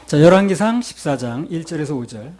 자, 열왕기상 14장 1절에서 5절.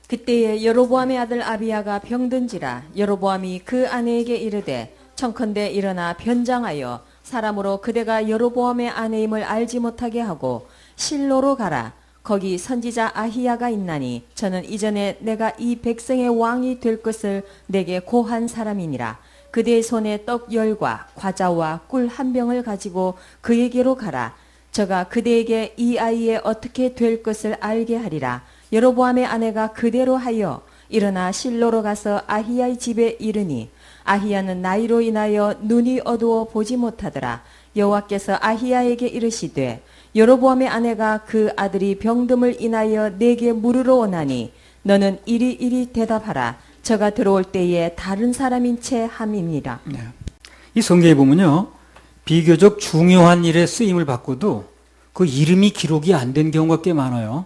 그때에 여로보암의 아들 아비야가 병든지라 여로보암이 그 아내에게 이르되 청컨대 일어나 변장하여 사람으로 그대가 여로보암의 아내임을 알지 못하게 하고 실로로 가라. 거기 선지자 아히야가 있나니 저는 이전에 내가 이 백성의 왕이 될 것을 내게 고한 사람이니라. 그대의 손에 떡 10과 과자와 꿀 1병을 가지고 그에게로 가라. 저가 그대에게 이 아이의 어떻게 될 것을 알게 하리라. 여로보암의 아내가 그대로 하여 일어나 실로로 가서 아히야의 집에 이르니 아히야는 나이로 인하여 눈이 어두워 보지 못하더라. 여호와께서 아히야에게 이르시되 여로보암의 아내가 그 아들이 병듦을 인하여 내게 물으러 오나니 너는 이리 대답하라. 저가 들어올 때에 다른 사람인 채 함이니라. 네. 이 성경에 보면요, 비교적 중요한 일에 쓰임을 받고도 그 이름이 기록이 안 된 경우가 꽤 많아요.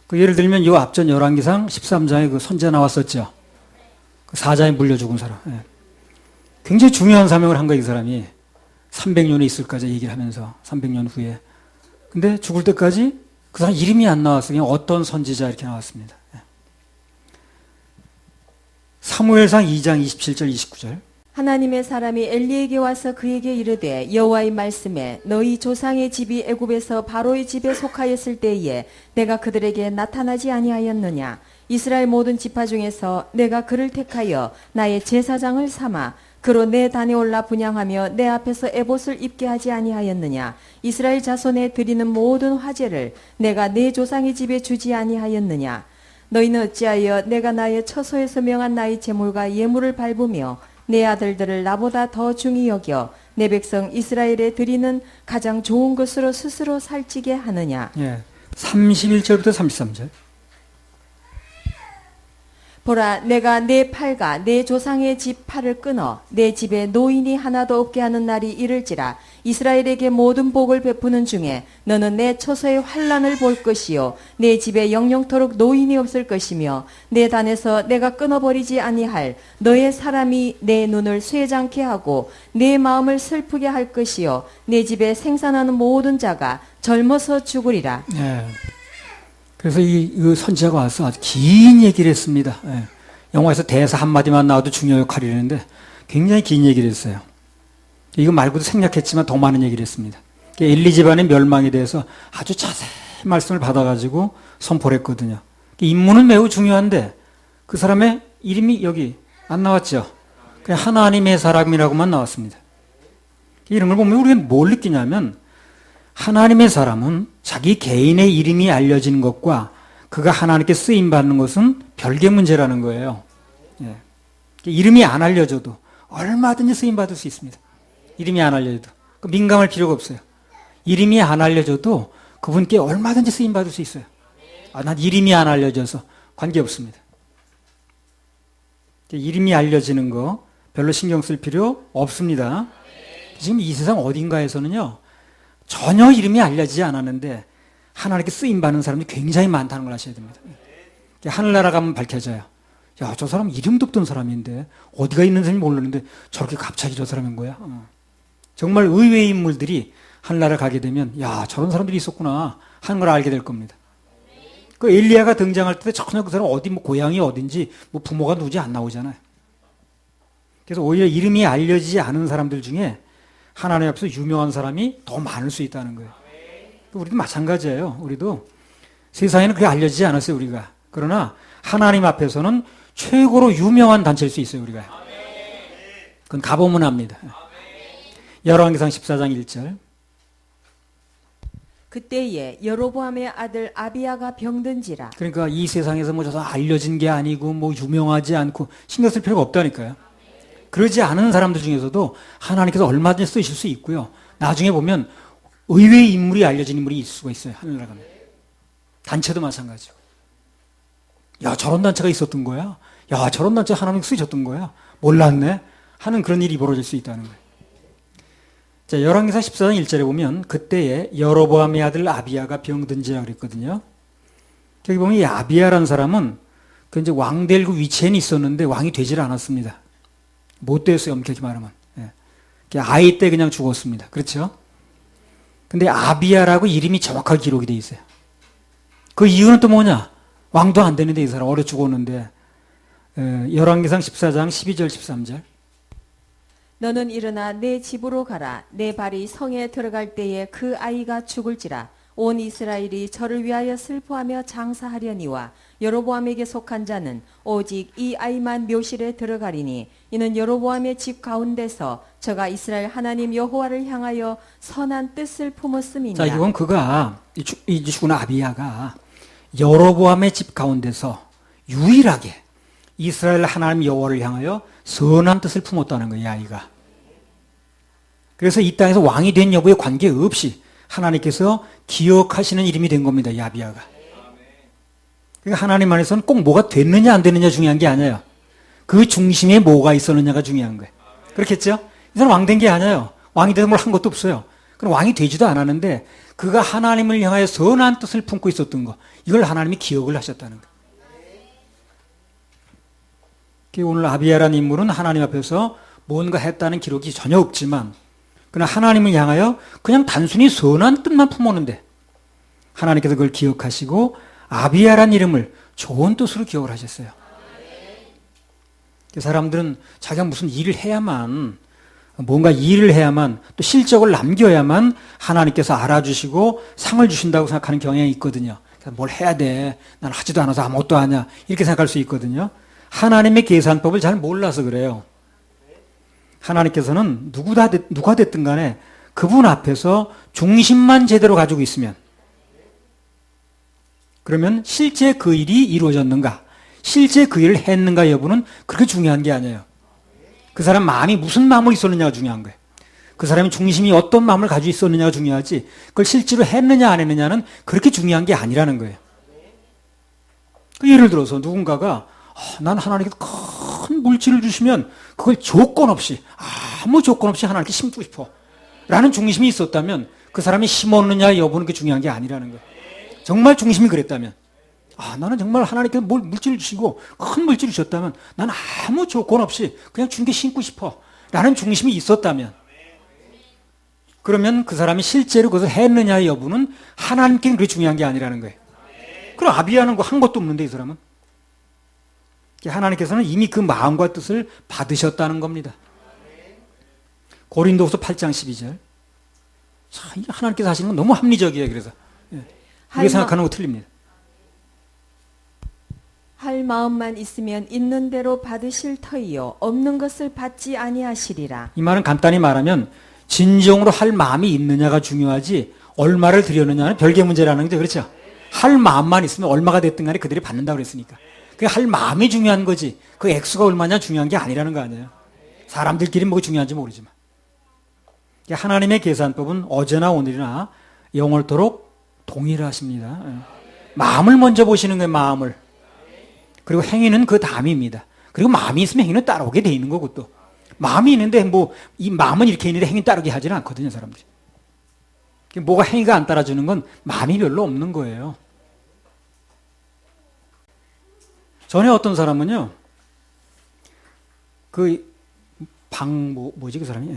그 예를 들면 이 앞전 열왕기상 13장에 그 선지자 나왔었죠. 그 사자에 물려 죽은 사람. 예. 굉장히 중요한 사명을 한 거예요, 이 사람이. 300년이 있을까지 얘기를 하면서 300년 후에. 근데 죽을 때까지 그 사람 이름이 안 나왔어요. 그냥 어떤 선지자 이렇게 나왔습니다. 예. 사무엘상 2장 27절 29절. 하나님의 사람이 엘리에게 와서 그에게 이르되 여호와의 말씀에 너희 조상의 집이 애굽에서 바로의 집에 속하였을 때에 내가 그들에게 나타나지 아니하였느냐. 이스라엘 모든 지파 중에서 내가 그를 택하여 나의 제사장을 삼아 그로 내 단에 올라 분향하며 내 앞에서 에봇을 입게 하지 아니하였느냐. 이스라엘 자손에 드리는 모든 화제를 내가 내 조상의 집에 주지 아니하였느냐. 너희는 어찌하여 내가 나의 처소에서 명한 나의 제물과 예물을 밟으며 내 아들들을 나보다 더 중히 여겨 내 백성 이스라엘에 드리는 가장 좋은 것으로 스스로 살찌게 하느냐. 예. 31절부터 33절. 보라, 내가 내 팔과 내 조상의 집 팔을 끊어 내 집에 노인이 하나도 없게 하는 날이 이를지라. 이스라엘에게 모든 복을 베푸는 중에 너는 내 처소의 환난을 볼 것이요 내 집에 영영토록 노인이 없을 것이며 내 단에서 내가 끊어버리지 아니할 너의 사람이 내 눈을 쇠장케 하고 내 마음을 슬프게 할 것이요 내 집에 생산하는 모든 자가 젊어서 죽으리라. 예. 그래서 이 선지자가 와서 아주 긴 얘기를 했습니다. 예. 영화에서 대사 한마디만 나와도 중요한 역할을 했는데 굉장히 긴 얘기를 했어요. 이거 말고도 생략했지만 더 많은 얘기를 했습니다. 엘리 집안의 멸망에 대해서 아주 자세히 말씀을 받아가지고 선포를 했거든요. 인물은 매우 중요한데 그 사람의 이름이 여기 안 나왔죠. 그냥 하나님의 사람이라고만 나왔습니다. 이런 걸 보면 우리가 뭘 느끼냐면 하나님의 사람은 자기 개인의 이름이 알려지는 것과 그가 하나님께 쓰임받는 것은 별개 문제라는 거예요. 예. 이름이 안 알려져도 얼마든지 쓰임받을 수 있습니다. 이름이 안 알려져도. 민감할 필요가 없어요. 이름이 안 알려져도 그분께 얼마든지 쓰임받을 수 있어요. 난 이름이 안 알려져서 관계없습니다. 이름이 알려지는 거 별로 신경 쓸 필요 없습니다. 지금 이 세상 어딘가에서는요, 전혀 이름이 알려지지 않았는데 하나님께 쓰임받는 사람이 굉장히 많다는 걸 아셔야 됩니다. 하늘나라 가면 밝혀져요. 야, 저 사람 이름도 없던 사람인데 어디가 있는지 모르는데 저렇게 갑자기 저 사람인 거야. 정말 의외의 인물들이 하늘나라 가게 되면 야, 저런 사람들이 있었구나 하는 걸 알게 될 겁니다. 그 엘리야가 등장할 때 전혀 그 사람 어디 뭐 고향이 어딘지 뭐 부모가 누구지 안 나오잖아요. 그래서 오히려 이름이 알려지지 않은 사람들 중에 하나님 앞에서 유명한 사람이 더 많을 수 있다는 거예요. 우리도 마찬가지예요. 우리도 세상에는 그게 알려지지 않았어요, 우리가. 그러나 하나님 앞에서는 최고로 유명한 단체일 수 있어요, 우리가. 그건 가보면 압니다. 열왕기상 14장 1절. 그때에 여로보암의 아들 아비야가 병든지라. 그러니까 이 세상에서 뭐 저 알려진 게 아니고 뭐 유명하지 않고 신경 쓸 필요가 없다니까요. 그러지 않은 사람들 중에서도 하나님께서 얼마든지 쓰실 수 있고요. 나중에 보면 의외의 인물이 알려진 인물이 있을 수가 있어요. 하늘나라 가면. 단체도 마찬가지고. 야, 저런 단체가 있었던 거야? 야, 저런 단체 하나님 쓰셨던 거야? 몰랐네? 하는 그런 일이 벌어질 수 있다는 거예요. 자, 열왕기상 14장 1절에 보면 그때에 여로보암의 아들 아비야가 병든지라 그랬거든요. 저기 보면 이 아비야라는 사람은 그 이제 왕 될 그 위치에는 있었는데 왕이 되질 않았습니다. 못 됐어요, 엄격히 말하면. 예. 아이 때 그냥 죽었습니다. 그렇죠? 근데 아비야라고 이름이 정확하게 기록이 돼 있어요. 그 이유는 또 뭐냐? 왕도 안 되는데 이 사람 어려 죽었는데. 열왕기상 14장 12절 13절. 너는 일어나 내 집으로 가라. 내 발이 성에 들어갈 때에 그 아이가 죽을지라. 온 이스라엘이 저를 위하여 슬퍼하며 장사하려니와 여로보암에게 속한 자는 오직 이 아이만 묘실에 들어가리니 이는 여로보암의 집 가운데서 저가 이스라엘 하나님 여호와를 향하여 선한 뜻을 품었음이니라. 자, 이건 그가 이 죽은 아비야가 여로보암의 집 가운데서 유일하게 이스라엘 하나님 여호와를 향하여 선한 뜻을 품었다는 거예요, 이 아이가. 그래서 이 땅에서 왕이 된 여부에 관계없이 하나님께서 기억하시는 이름이 된 겁니다, 이 아비야가. 그러니까 하나님 안에서는 꼭 뭐가 됐느냐 안 됐느냐 중요한 게 아니에요. 그 중심에 뭐가 있었느냐가 중요한 거예요. 그렇겠죠? 이 사람 왕 된 게 아니에요. 왕이 돼서 뭘 한 것도 없어요. 그럼 왕이 되지도 않았는데 그가 하나님을 향하여 선한 뜻을 품고 있었던 거, 이걸 하나님이 기억을 하셨다는 거예요. 오늘 아비야라는 인물은 하나님 앞에서 뭔가 했다는 기록이 전혀 없지만 그러나 하나님을 향하여 그냥 단순히 선한 뜻만 품었는데 하나님께서 그걸 기억하시고 아비야라는 이름을 좋은 뜻으로 기억을 하셨어요. 사람들은 자기가 무슨 일을 해야만, 뭔가 일을 해야만, 또 실적을 남겨야만 하나님께서 알아주시고 상을 주신다고 생각하는 경향이 있거든요. 뭘 해야 돼, 난 하지도 않아서 아무것도 아냐, 이렇게 생각할 수 있거든요. 하나님의 계산법을 잘 몰라서 그래요. 하나님께서는 누가 됐든 간에 그분 앞에서 중심만 제대로 가지고 있으면, 그러면 실제 그 일이 이루어졌는가, 실제 그 일을 했는가 여부는 그렇게 중요한 게 아니에요. 그 사람 마음이 무슨 마음으로 있었느냐가 중요한 거예요. 그 사람의 중심이 어떤 마음을 가지고 있었느냐가 중요하지, 그걸 실제로 했느냐 안 했느냐는 그렇게 중요한 게 아니라는 거예요. 예를 들어서 누군가가 난 하나님께서 큰 물질을 주시면 그걸 조건 없이, 아무 조건 없이 하나님께 심고 싶어 라는 중심이 있었다면 그 사람이 심었느냐 여부는 그게 중요한 게 아니라는 거예요. 정말 중심이 그랬다면, 나는 정말 하나님께서 뭘 물질을 주시고 큰 물질을 주셨다면 난 아무 조건 없이 그냥 준 게 심고 싶어 라는 중심이 있었다면, 그러면 그 사람이 실제로 그것을 했느냐 여부는 하나님께는 그게 중요한 게 아니라는 거예요. 그럼 아비야는 한 것도 없는데 이 사람은 하나님께서는 이미 그 마음과 뜻을 받으셨다는 겁니다. 고린도후서 8장 12절. 자, 이게 하나님께서 하시는 건 너무 합리적이에요. 그래서 우리가 생각하는 거 틀립니다. 할 마음만 있으면 있는 대로 받으실 터이요 없는 것을 받지 아니하시리라. 이 말은 간단히 말하면 진정으로 할 마음이 있느냐가 중요하지 얼마를 드렸느냐는 별개 문제라는 거죠. 그렇죠? 할 마음만 있으면 얼마가 됐든 간에 그들이 받는다고 그랬으니까. 그 할 마음이 중요한 거지 그 액수가 얼마냐 중요한 게 아니라는 거 아니에요. 사람들끼리 뭐가 중요한지 모르지만 하나님의 계산법은 어제나 오늘이나 영원토록 동일하십니다. 마음을 먼저 보시는 거예요. 마음을. 그리고 행위는 그 다음입니다. 그리고 마음이 있으면 행위는 따라오게 돼 있는 거고, 또 마음이 있는데 뭐 이 마음은 이렇게 있는데 행위 따르게 하지는 않거든요. 사람들이. 뭐가 행위가 안 따라주는 건 마음이 별로 없는 거예요. 전에 어떤 사람은요, 뭐지 그 사람이?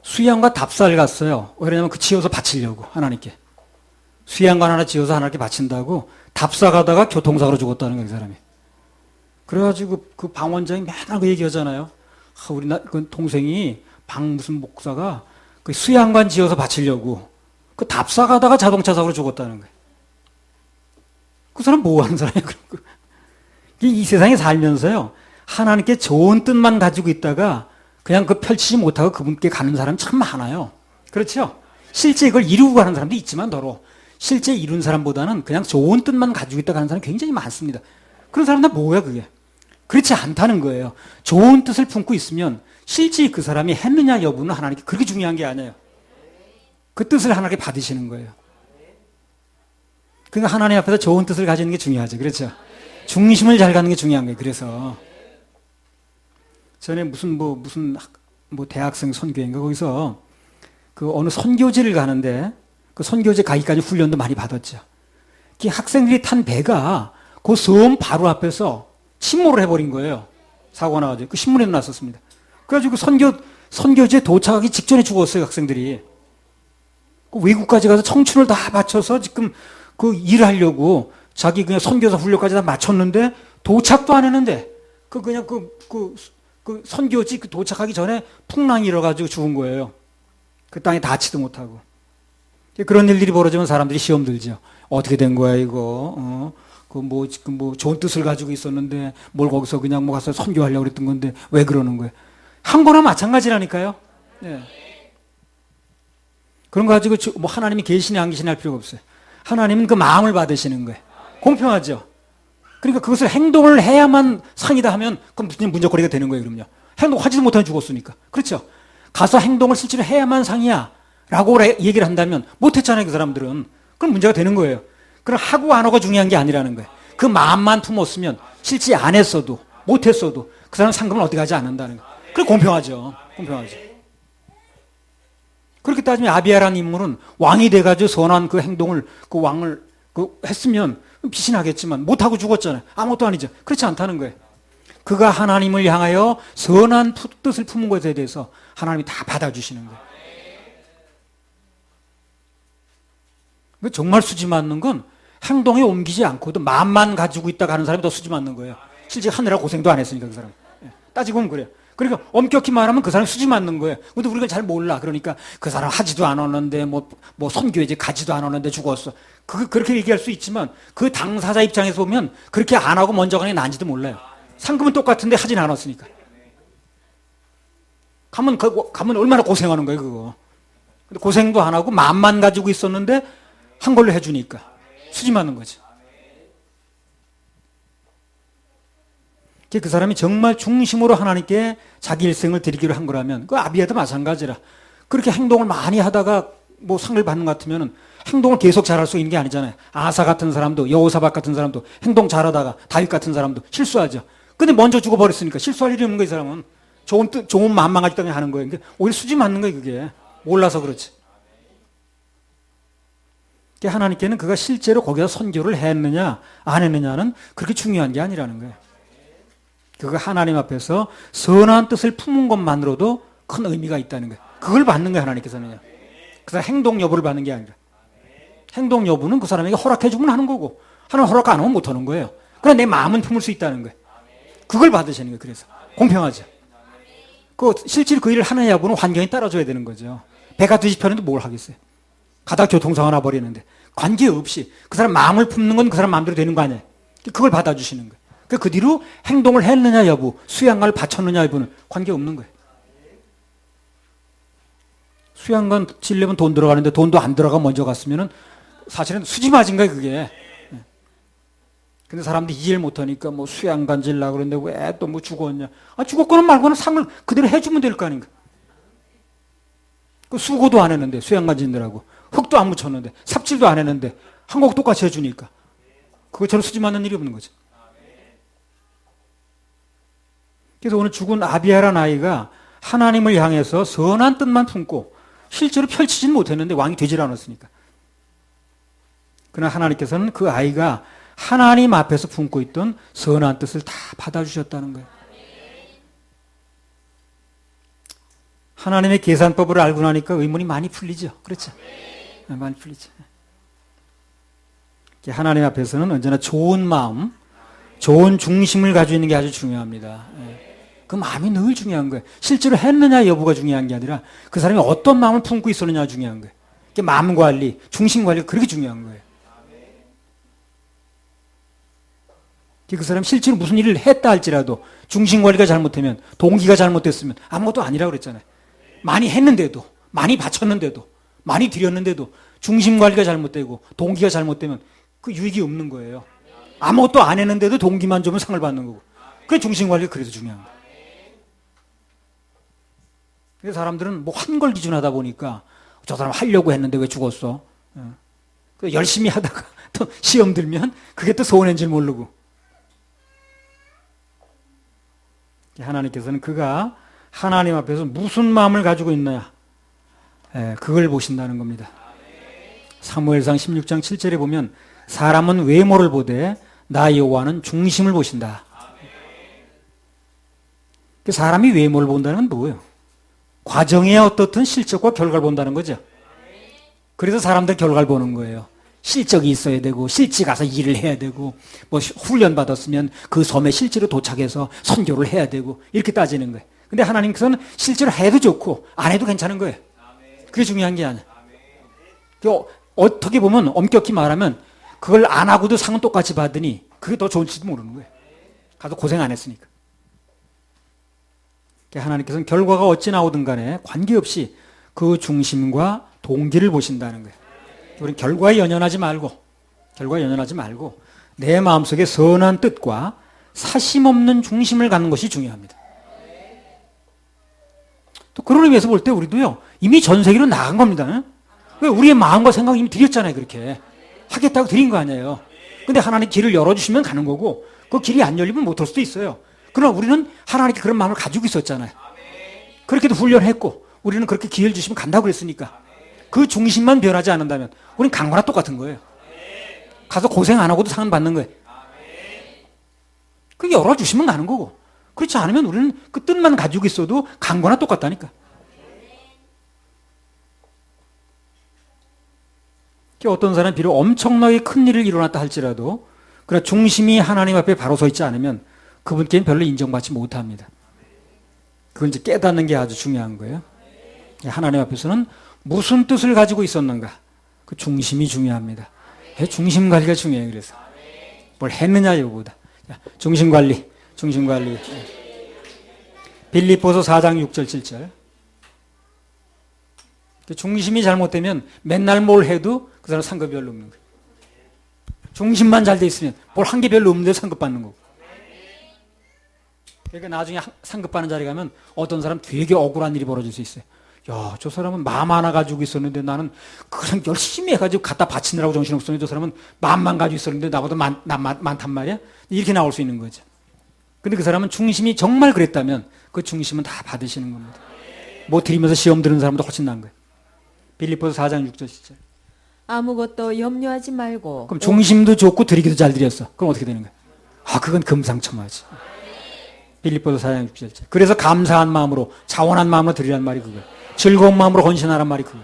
수양과 답사를 갔어요. 왜냐면 그 지어서 바치려고, 하나님께. 수양관 하나 지어서 하나님께 바친다고 답사 가다가 교통사고로 죽었다는 거예요, 그 사람이. 그래가지고 그 방원장이 맨날 그 얘기하잖아요. 우리 그 동생이 무슨 목사가 그 수양관 지어서 바치려고 그 답사 가다가 자동차 사고로 죽었다는 거예요. 그 사람 뭐 하는 사람이에요, 그럼? 이 세상에 살면서요, 하나님께 좋은 뜻만 가지고 있다가 그냥 그 펼치지 못하고 그분께 가는 사람 참 많아요. 그렇죠? 실제 이걸 이루고 가는 사람도 있지만 더러 실제 이룬 사람보다는 그냥 좋은 뜻만 가지고 있다 가는 사람이 굉장히 많습니다. 그런 사람들 뭐야 그게? 그렇지 않다는 거예요. 좋은 뜻을 품고 있으면 실제 그 사람이 했느냐 여부는 하나님께 그렇게 중요한 게 아니에요. 그 뜻을 하나님께 받으시는 거예요. 그러니까 하나님 앞에서 좋은 뜻을 가지는 게 중요하죠. 그렇죠? 중심을 잘 가는 게 중요한 거예요. 그래서 전에 무슨 대학생 선교인가 거기서 그 어느 선교지를 가는데 그 선교지 가기까지 훈련도 많이 받았죠. 그 학생들이 탄 배가 그 섬 바로 앞에서 침몰을 해버린 거예요. 사고가 나가지고 그 신문에도 났었습니다. 그래가지고 선교지에 도착하기 직전에 죽었어요, 학생들이. 그 외국까지 가서 청춘을 다 바쳐서 지금 그 일하려고 자기 그냥 선교사 훈련까지 다 마쳤는데 도착도 안 했는데 그냥 그 선교지 그 도착하기 전에 풍랑이 일어가지고 죽은 거예요. 그 땅에 닿지도 못하고. 그런 일들이 벌어지면 사람들이 시험 들죠. 어떻게 된 거야 이거? 지금 좋은 뜻을 가지고 있었는데 뭘 거기서 그냥 가서 선교하려고 그랬던 건데 왜 그러는 거예요? 한 거나 마찬가지라니까요. 예. 그런 거 가지고 하나님이 계시니 안 계시니 할 필요가 없어요. 하나님은 그 마음을 받으시는 거예요. 공평하죠. 그러니까 그것을 행동을 해야만 상이다 하면 그럼 문제거리가 되는 거예요. 그럼요. 행동하지도 못하면 죽었으니까. 그렇죠. 가서 행동을 실제로 해야만 상이야 라고 얘기를 한다면 못했잖아요. 그 사람들은. 그럼 문제가 되는 거예요. 그럼 하고 안 하고가 중요한 게 아니라는 거예요. 그 마음만 품었으면 실제 안 했어도 못했어도 그 사람 상금을 어디 가지 않는다는 거예요. 그래 공평하죠. 공평하죠. 그렇게 따지면 아비야라는 인물은 왕이 돼가지고 선한 그 행동을 그 왕을 했으면 빛이 나겠지만 못하고 죽었잖아요. 아무것도 아니죠. 그렇지 않다는 거예요. 그가 하나님을 향하여 선한 뜻을 품은 것에 대해서 하나님이 다 받아주시는 거예요. 정말 수지 맞는 건 행동에 옮기지 않고도 마음만 가지고 있다가 하는 사람이 더 수지 맞는 거예요. 실제 하느라 고생도 안 했으니까 그 사람. 따지고 보면 그래요. 그러니까 엄격히 말하면 그 사람이 수지 맞는 거예요. 근데 우리가 잘 몰라. 그러니까 그 사람 하지도 않았는데 선교회지 가지도 않았는데 죽었어. 그렇게 얘기할 수 있지만 그 당사자 입장에서 보면 그렇게 안 하고 먼저 가는 게 난지도 몰라요. 상금은 똑같은데 하진 않았으니까. 가면 얼마나 고생하는 거예요, 그거. 근데 고생도 안 하고 마음만 가지고 있었는데 한 걸로 해주니까 수지 맞는 거죠. 그 사람이 정말 중심으로 하나님께 자기 일생을 드리기로 한 거라면 그 아비야도 마찬가지라. 그렇게 행동을 많이 하다가 상을 받는 것 같으면 행동을 계속 잘할 수 있는 게 아니잖아요. 아사 같은 사람도 여호사밧 같은 사람도 행동 잘하다가 다윗 같은 사람도 실수하죠. 근데 먼저 죽어버렸으니까 실수할 일이 없는 거예요. 이 사람은 좋은 마음만 가지고 하는 거예요. 그러니까 오히려 수지 맞는 거예요. 그게 몰라서 그렇지. 하나님께는 그가 실제로 거기서 선교를 했느냐 안 했느냐는 그렇게 중요한 게 아니라는 거예요. 그가 하나님 앞에서 선한 뜻을 품은 것만으로도 큰 의미가 있다는 거예요. 그걸 받는 거예요. 하나님께서는요. 그 사람 행동 여부를 받는 게 아니라. 행동 여부는 그 사람에게 허락해 주면 하는 거고 하나님 허락 안 하면 못 하는 거예요. 그러나 내 마음은 품을 수 있다는 거예요. 그걸 받으시는 거예요. 그래서 공평하죠. 실제로 그 일을 하느냐 여부는 환경이 따라줘야 되는 거죠. 배가 뒤집혔는데 뭘 하겠어요. 가다가 교통사고 나버리는데 관계없이 그 사람 마음을 품는 건 그 사람 마음대로 되는 거 아니에요. 그걸 받아주시는 거예요. 그 뒤로 행동을 했느냐 여부, 수양관을 바쳤느냐 여부는 관계없는 거예요. 수양관 지려면 돈 들어가는데 돈도 안 들어가 먼저 갔으면 사실은 수지 맞은 거예요. 그게. 근데 사람들이 이해를 못하니까 수양관 질라 그러는데 왜 또 죽었냐. 죽었거나 말거나 상을 그대로 해주면 될 거 아닌가. 수고도 안 했는데 수양관 짓느라고 흙도 안 묻혔는데 삽질도 안 했는데 한국 똑같이 해주니까 그것처럼 수지 맞는 일이 없는 거죠. 그래서 오늘 죽은 아비야라는 아이가 하나님을 향해서 선한 뜻만 품고 실제로 펼치진 못했는데 왕이 되질 않았으니까. 그러나 하나님께서는 그 아이가 하나님 앞에서 품고 있던 선한 뜻을 다 받아주셨다는 거예요. 하나님의 계산법을 알고 나니까 의문이 많이 풀리죠. 그렇죠? 많이 풀리죠. 하나님 앞에서는 언제나 좋은 마음, 좋은 중심을 가지고 있는 게 아주 중요합니다. 그 마음이 늘 중요한 거예요. 실제로 했느냐 여부가 중요한 게 아니라 그 사람이 어떤 마음을 품고 있었느냐가 중요한 거예요. 마음 관리, 중심 관리가 그렇게 중요한 거예요. 그 사람이 실제로 무슨 일을 했다 할지라도 중심 관리가 잘못되면, 동기가 잘못됐으면 아무것도 아니라고 그랬잖아요. 많이 했는데도, 많이 바쳤는데도, 많이 드렸는데도 중심 관리가 잘못되고 동기가 잘못되면 그 유익이 없는 거예요. 아무것도 안 했는데도 동기만 좋으면 상을 받는 거고. 그게 중심 관리가 그래서 중요한 거예요. 그래서 사람들은 한 걸 기준하다 보니까 저 사람 하려고 했는데 왜 죽었어? 열심히 하다가 또 시험 들면 그게 또 소원인 줄 모르고. 하나님께서는 그가 하나님 앞에서 무슨 마음을 가지고 있느냐, 그걸 보신다는 겁니다. 사무엘상 16장 7절에 보면 사람은 외모를 보되 나 여호와는 중심을 보신다. 사람이 외모를 본다는 건 뭐예요? 과정에 어떻든 실적과 결과를 본다는 거죠. 그래서 사람들 결과를 보는 거예요. 실적이 있어야 되고 실지 가서 일을 해야 되고 뭐 훈련 받았으면 그 섬에 실제로 도착해서 선교를 해야 되고 이렇게 따지는 거예요. 근데 하나님께서는 실제로 해도 좋고 안 해도 괜찮은 거예요. 그게 중요한 게 아니야. 어떻게 보면 엄격히 말하면 그걸 안 하고도 상은 똑같이 받으니 그게 더 좋을지도 모르는 거예요. 가서 고생 안 했으니까. 하나님께서는 결과가 어찌 나오든 간에 관계없이 그 중심과 동기를 보신다는 거예요. 우리는 결과에 연연하지 말고 내 마음속에 선한 뜻과 사심 없는 중심을 갖는 것이 중요합니다. 또 그런 의미에서 볼 때 우리도요, 이미 전 세계로 나간 겁니다. 왜? 우리의 마음과 생각을 이미 드렸잖아요, 그렇게. 하겠다고 드린 거 아니에요. 근데 하나님 길을 열어주시면 가는 거고, 그 길이 안 열리면 못 올 수도 있어요. 그러나 우리는 하나님께 그런 마음을 가지고 있었잖아요. 그렇게도 훈련했고, 우리는 그렇게 기회를 주시면 간다고 그랬으니까. 그 중심만 변하지 않는다면, 우리는 간 거나 똑같은 거예요. 가서 고생 안 하고도 상 받는 거예요. 그 열어주시면 가는 거고. 그렇지 않으면 우리는 그 뜻만 가지고 있어도 간 거나 똑같다니까. 어떤 사람은 비록 엄청나게 큰 일을 일어났다 할지라도 그러나 중심이 하나님 앞에 바로 서 있지 않으면 그분께는 별로 인정받지 못합니다. 그걸 이제 깨닫는 게 아주 중요한 거예요. 하나님 앞에서는 무슨 뜻을 가지고 있었는가, 그 중심이 중요합니다. 중심 관리가 중요해요. 그래서 뭘 했느냐 여보다 중심 관리. 빌립보서 4장 6절 7절. 중심이 잘못되면 맨날 뭘 해도 그 사람 상급이 별로 없는 거예요. 중심만 잘 돼 있으면 뭘 한 게 별로 없는데 상급 받는 거고. 그러니까 나중에 상급 받는 자리에 가면 어떤 사람 되게 억울한 일이 벌어질 수 있어요. 야, 저 사람은 마음 하나 가지고 있었는데 나는 그냥 열심히 해가지고 갖다 바치느라고 정신없었는데 저 사람은 마음만 가지고 있었는데 나보다 많단 말이야? 이렇게 나올 수 있는 거죠. 근데 그 사람은 중심이 정말 그랬다면 그 중심은 다 받으시는 겁니다. 뭐 드리면서 시험 드는 사람도 훨씬 나은 거예요. 빌립보서 4장 6절 7절. 아무것도 염려하지 말고. 그럼 중심도 좋고 드리기도 잘 드렸어. 그럼 어떻게 되는 거야? 그건 금상첨화지. 빌립보서 4장 6절 7절. 그래서 감사한 마음으로, 자원한 마음으로 드리란 말이 그거야. 즐거운 마음으로 헌신하란 말이 그거야.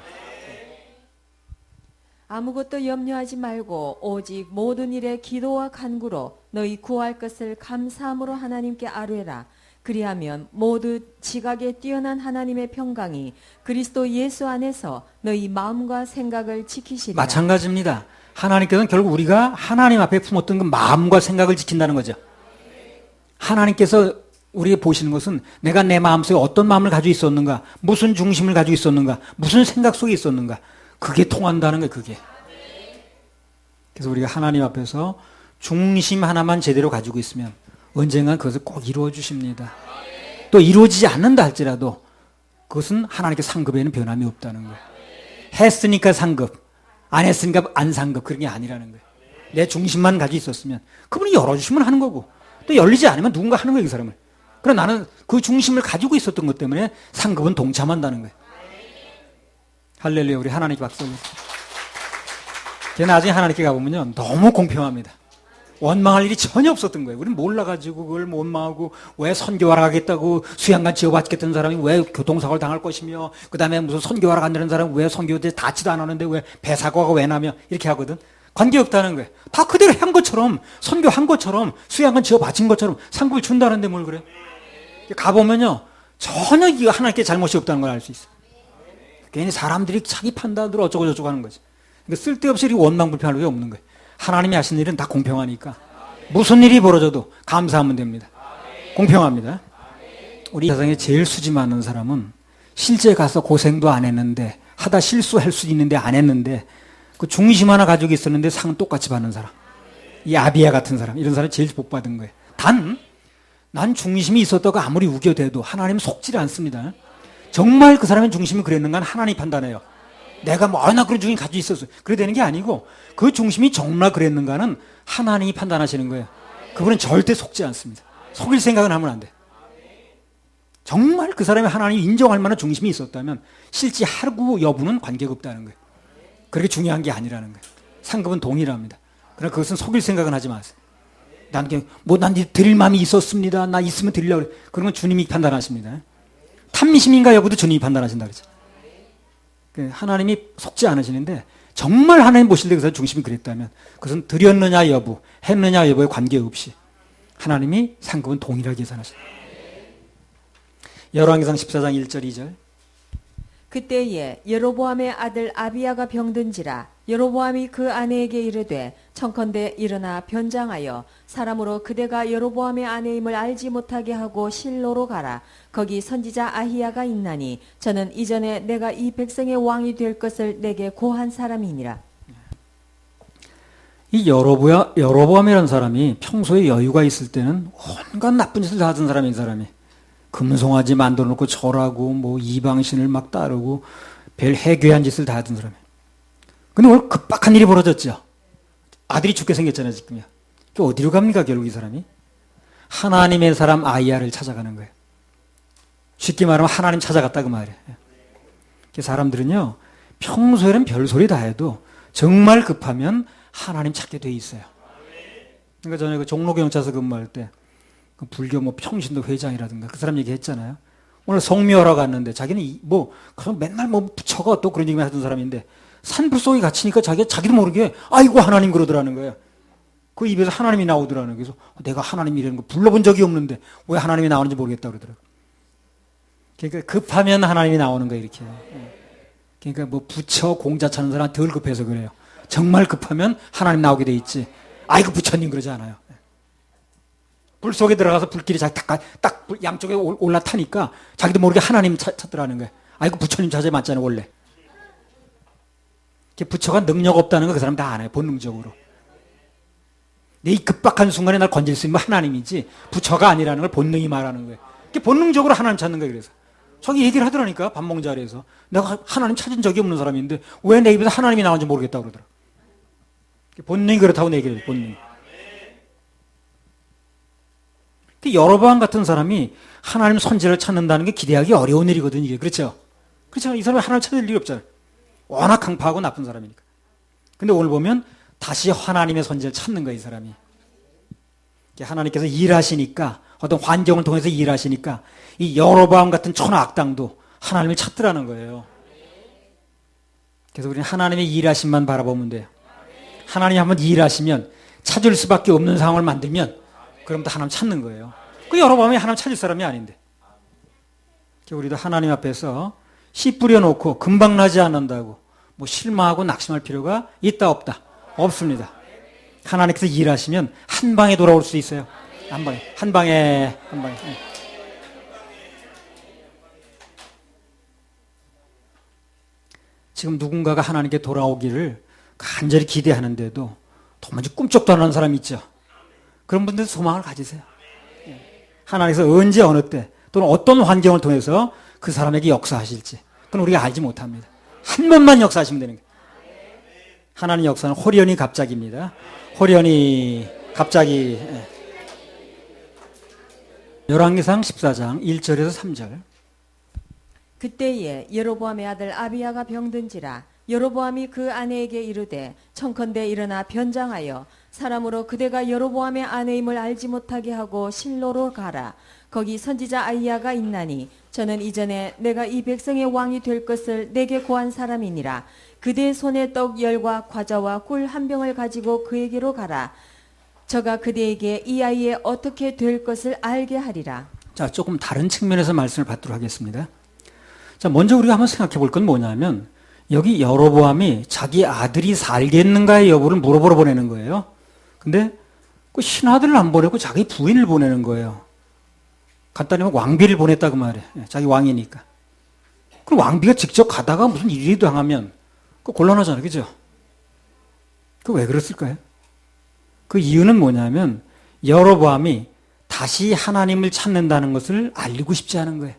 아무것도 염려하지 말고 오직 모든 일에 기도와 간구로 너희 구할 것을 감사함으로 하나님께 아뢰라. 그리하면 모두 지각에 뛰어난 하나님의 평강이 그리스도 예수 안에서 너희 마음과 생각을 지키시리라. 마찬가지입니다. 하나님께서는 결국 우리가 하나님 앞에 품었던 그 마음과 생각을 지킨다는 거죠. 하나님께서 우리가 보시는 것은 내가 내 마음속에 어떤 마음을 가지고 있었는가, 무슨 중심을 가지고 있었는가, 무슨 생각 속에 있었는가, 그게 통한다는 거예요. 그게. 그래서 우리가 하나님 앞에서 중심 하나만 제대로 가지고 있으면 언젠가 그것을 꼭 이루어 주십니다. 또 이루어지지 않는다 할지라도 그것은 하나님께 상급에는 변함이 없다는 거예요. 했으니까 상급, 안 했으니까 안 상급, 그런 게 아니라는 거예요. 내 중심만 가지고 있었으면 그분이 열어주시면 하는 거고, 또 열리지 않으면 누군가 하는 거예요, 그 사람을. 그러나 나는 그 중심을 가지고 있었던 것 때문에 상급은 동참한다는 거예요. 할렐루야. 우리 하나님께 박수 올려요. 나중에 하나님께 가보면요, 너무 공평합니다. 원망할 일이 전혀 없었던 거예요. 우리는 몰라가지고 그걸 원망하고, 왜 선교하러 가겠다고 수양관 지어받겠다는 사람이 왜 교통사고를 당할 것이며, 그 다음에 무슨 선교하러 간다는 사람은 왜 선교대 다치도 않았는데 왜 배사고가 왜 나며, 이렇게 하거든. 관계없다는 거예요. 다 그대로 한 것처럼, 선교한 것처럼, 수양관 지어바친 것처럼 상급을 준다는데 뭘 그래. 가보면요, 전혀 이거 하나님께 잘못이 없다는 걸 알 수 있어요. 괜히 사람들이 자기 판단으로 어쩌고저쩌고 하는 거지. 그러니까 쓸데없이 이렇게 원망불평할 게 없는 거예요. 하나님이 하신 일은 다 공평하니까 무슨 일이 벌어져도 감사하면 됩니다. 공평합니다. 우리 세상에 제일 수지 많은 사람은 실제 가서 고생도 안 했는데, 하다 실수할 수 있는데 안 했는데, 그 중심 하나 가지고 있었는데 상은 똑같이 받는 사람, 이 아비야 같은 사람, 이런 사람이 제일 복 받은 거예요. 난 중심이 있었다고 아무리 우겨대도 하나님은 속지를 않습니다. 정말 그 사람의 중심이 그랬는가 하나님이 판단해요. 내가 나 그런 중심이 가지고 있었어, 그래 되는 게 아니고, 그 중심이 정말 그랬는가는 하나님이 판단하시는 거예요. 그분은 절대 속지 않습니다. 속일 생각은 하면 안 돼. 정말 그 사람이 하나님이 인정할 만한 중심이 있었다면 실제 하루 여부는 관계가 없다는 거예요. 그렇게 중요한 게 아니라는 거예요. 상급은 동일합니다. 그러나 그것은 속일 생각은 하지 마세요. 난 드릴 마음이 있었습니다, 나 있으면 드리려고 그래. 그런 건 주님이 판단하십니다. 탐심인가 여부도 주님이 판단하신다 그랬죠. 하나님이 속지 않으시는데 정말 하나님 보실 때 그 사람 중심이 그랬다면 그것은 드렸느냐 여부, 했느냐 여부에 관계없이 하나님이 상급은 동일하게 계산하신다. 열왕기상 14장 1절 2절. 그때에 여로보암의 아들 아비야가 병든지라 여로보암이 그 아내에게 이르되 청컨대 일어나 변장하여 사람으로 그대가 여로보암의 아내임을 알지 못하게 하고 실로로 가라. 거기 선지자 아히야가 있나니 저는 이전에 내가 이 백성의 왕이 될 것을 내게 고한 사람이니라. 이 여로보암이라는 사람이 평소에 여유가 있을 때는 온갖 나쁜 짓을 다 하던 사람인 사람이. 금송아지 만들어 놓고 절하고 뭐 이방신을 막 따르고 별 해괴한 짓을 다 하던 사람이. 근데 오늘 급박한 일이 벌어졌죠. 아들이 죽게 생겼잖아요, 지금요. 어디로 갑니까, 결국 이 사람이? 하나님의 사람 아이야를 찾아가는 거예요. 쉽게 말하면 하나님 찾아갔다 그 말이에요. 사람들은요, 평소에는 별소리 다 해도 정말 급하면 하나님 찾게 돼 있어요. 그러니까 전에 그 종로경찰서 근무할 때 그 불교 뭐 평신도 회장이라든가 그 사람 얘기했잖아요. 오늘 성묘하러 갔는데 자기는 뭐 그냥 맨날 뭐 부처가 또 그런 얘기만 하던 사람인데 산불 속에 갇히니까 자기도 모르게 아이고 하나님 그러더라는 거예요. 그 입에서 하나님이 나오더라는 거예요. 그래서 내가 하나님이라는 거 불러본 적이 없는데 왜 하나님이 나오는지 모르겠다 그러더라고요. 그러니까 급하면 하나님이 나오는 거예요, 이렇게. 그러니까 뭐 부처 공자 찾는 사람 덜 급해서 그래요. 정말 급하면 하나님 나오게 돼 있지. 아이고 부처님 그러지 않아요. 불 속에 들어가서 불길이 딱 양쪽에 올라타니까 자기도 모르게 하나님 찾더라는 거예요. 아이고 부처님 자세 맞잖아요, 원래. 부처가 능력 없다는 거 그 사람 다 알아요, 본능적으로. 내 이 급박한 순간에 날 건질 수 있는 하나님이지 부처가 아니라는 걸 본능이 말하는 거예요. 본능적으로 하나님 찾는 거예요, 그래서. 저기 얘기를 하더라니까, 밥 먹는 자리에서. 내가 하나님 찾은 적이 없는 사람인데 왜 내 입에서 하나님이 나온지 모르겠다고 그러더라. 본능이 그렇다고 얘기를 해요, 본능이. 여로보암 같은 사람이 하나님 선지를 찾는다는 게 기대하기 어려운 일이거든요, 이게. 그렇죠? 그렇죠? 이 사람이 하나님 찾을 일이 없잖아요. 워낙 강파하고 나쁜 사람이니까. 근데 오늘 보면 다시 하나님의 선지를 찾는 거예요, 이 사람이. 하나님께서 일하시니까, 어떤 환경을 통해서 일하시니까 이 여로보암 같은 천하 악당도 하나님을 찾더라는 거예요. 그래서 우리는 하나님의 일하심만 바라보면 돼요. 하나님이 한번 일하시면 찾을 수밖에 없는 상황을 만들면 그럼 또 하나님 찾는 거예요. 그 여로보암이 하나님 찾을 사람이 아닌데. 우리도 하나님 앞에서 씨 뿌려놓고 금방 나지 않는다고 뭐 실망하고 낙심할 필요가 있다 없다? 없습니다. 하나님께서 일하시면 한 방에 돌아올 수 있어요. 한 방에. 지금 누군가가 하나님께 돌아오기를 간절히 기대하는데도 도무지 꿈쩍도 안 하는 사람이 있죠. 그런 분들 소망을 가지세요. 하나님께서 언제 어느 때 또는 어떤 환경을 통해서 그 사람에게 역사하실지 그건 우리가 알지 못합니다. 한 번만 역사하시면 되는 거예요. 하나님 역사는 호련히 갑자기입니다. 호련히 갑자기. 열왕기상 14장 1절에서 3절. 그때에 여로보암의 아들 아비야가 병든지라 여로보암이 그 아내에게 이르되 청컨대 일어나 변장하여 사람으로 그대가 여로보암의 아내임을 알지 못하게 하고 실로로 가라. 거기 선지자 아히야가 있나니 저는 이전에 내가 이 백성의 왕이 될 것을 내게 고한 사람이니라. 그대의 손에 떡 열과 과자와 꿀 한 병을 가지고 그에게로 가라. 저가 그대에게 이 아이의 어떻게 될 것을 알게 하리라. 자, 조금 다른 측면에서 말씀을 받도록 하겠습니다. 자, 먼저 우리가 한번 생각해 볼 건 뭐냐면 여기 여로보암이 자기 아들이 살겠는가의 여부를 물어보러 보내는 거예요. 근데 그 신하들을 안 보내고 자기 부인을 보내는 거예요. 간단히 말하면 왕비를 보냈다고 말해. 자기 왕이니까. 그럼 왕비가 직접 가다가 무슨 일이 당하면 그 곤란하잖아요. 그죠? 그 왜 그랬을까요? 그 이유는 뭐냐면 여로보암이 다시 하나님을 찾는다는 것을 알리고 싶지 않은 거예요.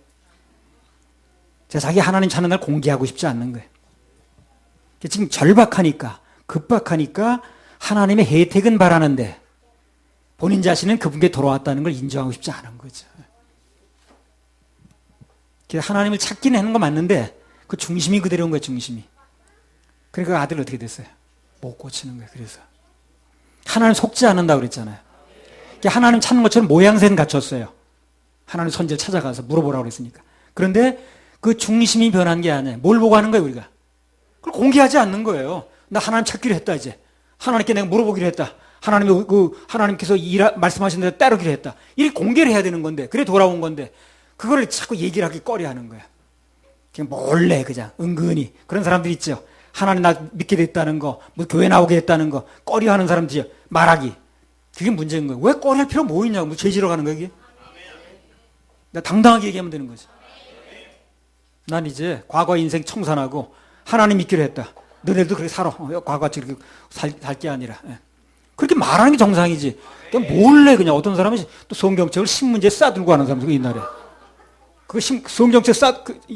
자기 하나님 찾는 날 공개하고 싶지 않는 거예요. 지금 절박하니까, 급박하니까 하나님의 혜택은 바라는데 본인 자신은 그분께 돌아왔다는 걸 인정하고 싶지 않은 거죠. 하나님을 찾긴 하는 거 맞는데 그 중심이 그대로인 거예요, 중심이. 그러니까 그 아들 어떻게 됐어요? 못 고치는 거예요, 그래서. 하나님 속지 않는다고 그랬잖아요. 하나님 찾는 것처럼 모양새는 갖췄어요. 하나님 선지를 찾아가서 물어보라고 그랬으니까. 그런데 그 중심이 변한 게 아니에요. 뭘 보고 하는 거예요, 우리가? 그걸 공개하지 않는 거예요. 나 하나님 찾기로 했다 이제. 하나님께 내가 물어보기로 했다. 하나님께서 말씀하신 대로 따르기로 했다. 이렇게 공개를 해야 되는 건데, 그래 돌아온 건데, 그거를 자꾸 얘기를 하기 꺼려하는 거야. 그냥 몰래 그냥 은근히 그런 사람들 있죠. 하나님 나 믿게 됐다는 거, 뭐 교회 나오게 됐다는 거 꺼려하는 사람들이 말하기. 그게 문제인 거예요. 왜 꺼려할 필요 뭐 있냐고. 뭐 죄 지러 가는 거야 이게. 나 당당하게 얘기하면 되는 거지. 난 이제 과거 인생 청산하고 하나님 믿기로 했다. 너네들도 그렇게 살아. 과거같이 그렇게 살 게 아니라. 예. 그렇게 말하는 게 정상이지. 그냥 몰래 그냥 어떤 사람은 또 성경책을 신문지에 싸들고 하는 사람도 옛날에. 성경책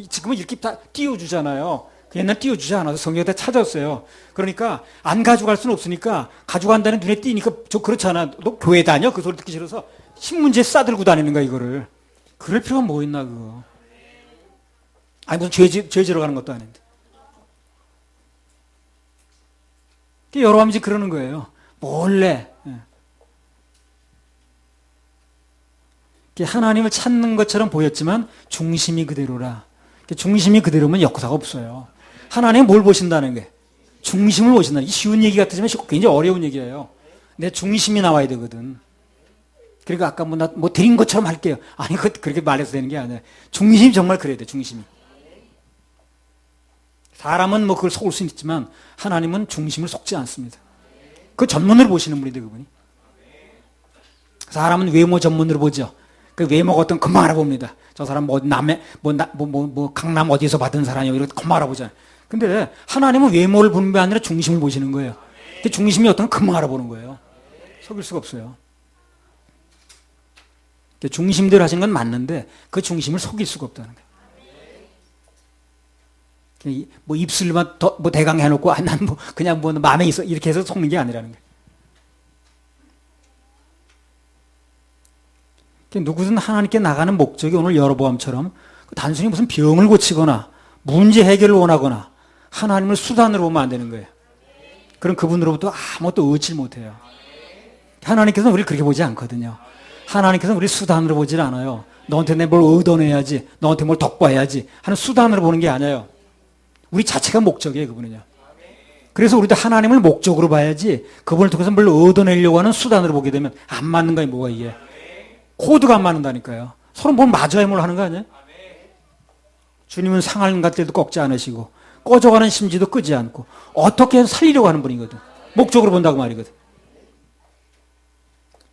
지금은 이렇게 다 띄워주잖아요. 옛날 띄워주지 않아서 성경에 다 찾았어요. 그러니까 안 가져갈 수는 없으니까 가져간다는 눈에 띄니까 저 그렇잖아. 너 교회 다녀? 그 소리 듣기 싫어서 신문지에 싸들고 다니는 거야 이거를. 그럴 필요가 뭐 있나 그거. 아니 무슨 죄 지러 가는 것도 아닌데. 여러 가지 그러는 거예요. 몰래. 하나님을 찾는 것처럼 보였지만 중심이 그대로라. 중심이 그대로면 역사가 없어요. 하나님은 뭘 보신다는 게? 중심을 보신다는 게 쉬운 얘기 같지만 굉장히 어려운 얘기예요. 내 중심이 나와야 되거든. 그러니까 아까 뭐 드린 것처럼 할게요. 아니 그렇게 말해서 되는 게 아니라 중심이 정말 그래야 돼. 중심이. 사람은 뭐 그걸 속을 수는 있지만 하나님은 중심을 속지 않습니다. 그 전문으로 보시는 분인데 그분이. 사람은 외모 전문으로 보죠. 그 외모가 어떤 금방 알아봅니다. 저 사람 강남 어디서 받은 사람이요 이렇게 금방 알아보잖아요. 근데 하나님은 외모를 보는 게 아니라 중심을 보시는 거예요. 그 중심이 어떤 금방 알아보는 거예요. 속일 수가 없어요. 중심대로 하시는 건 맞는데 그 중심을 속일 수가 없다는 거예요. 뭐 입술만 뭐 대강 해놓고 난 뭐 그냥 뭐 마음에 있어 이렇게 해서 속는 게 아니라는 거예요. 누구든 하나님께 나가는 목적이 오늘 여로보암처럼 단순히 무슨 병을 고치거나 문제 해결을 원하거나 하나님을 수단으로 보면 안 되는 거예요. 그럼 그분으로부터 아무것도 얻지 못해요. 하나님께서는 우리를 그렇게 보지 않거든요. 하나님께서는 우리를 수단으로 보질 않아요. 너한테 내 뭘 얻어내야지, 너한테 뭘 덕봐야지 하는 수단으로 보는 게 아니에요. 우리 자체가 목적이에요, 그분은요. 그래서 우리도 하나님을 목적으로 봐야지 그분을 통해서 뭘 얻어내려고 하는 수단으로 보게 되면 안 맞는 거예요, 뭐가 이게. 코드가 안 맞는다니까요. 서로 뭘 맞아야 뭘 하는 거 아니에요? 주님은 상할 갈 때도 꺾지 않으시고 꺼져가는 심지도 끄지 않고 어떻게 해서 살리려고 하는 분이거든. 목적으로 본다고 말이거든.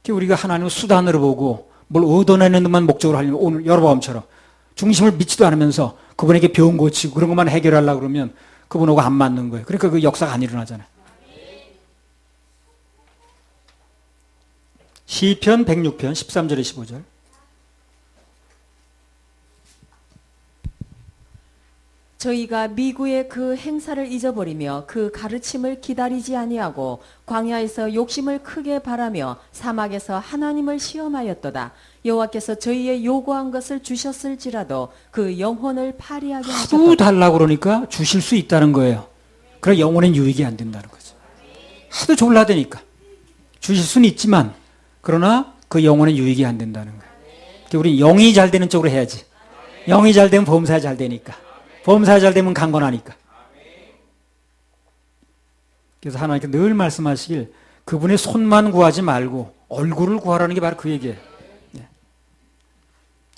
우리가 하나님을 수단으로 보고 뭘 얻어내는 것만 목적으로 하려면 오늘 여로보암처럼 중심을 믿지도 않으면서 그분에게 병 고치고 그런 것만 해결하려고 그러면 그분하고 안 맞는 거예요. 그러니까 그 역사가 안 일어나잖아요. 시편 106편 13절에 15절. 저희가 미구의 그 행사를 잊어버리며 그 가르침을 기다리지 아니하고 광야에서 욕심을 크게 바라며 사막에서 하나님을 시험하였도다. 여호와께서 저희의 요구한 것을 주셨을지라도 그 영혼을 파리하게 하셨도다. 하도 달라고 그러니까 주실 수 있다는 거예요. 그러나 영혼엔 유익이 안 된다는 거죠. 하도 졸라대니까 주실 수는 있지만 그러나 그 영혼엔 유익이 안 된다는 거예요. 우리 영이 잘 되는 쪽으로 해야지. 영이 잘 되면 범사에 잘 되니까. 범사에 잘 되면 강건하니까. 그래서 하나님께 늘 말씀하시길 그분의 손만 구하지 말고 얼굴을 구하라는 게 바로 그 얘기예요.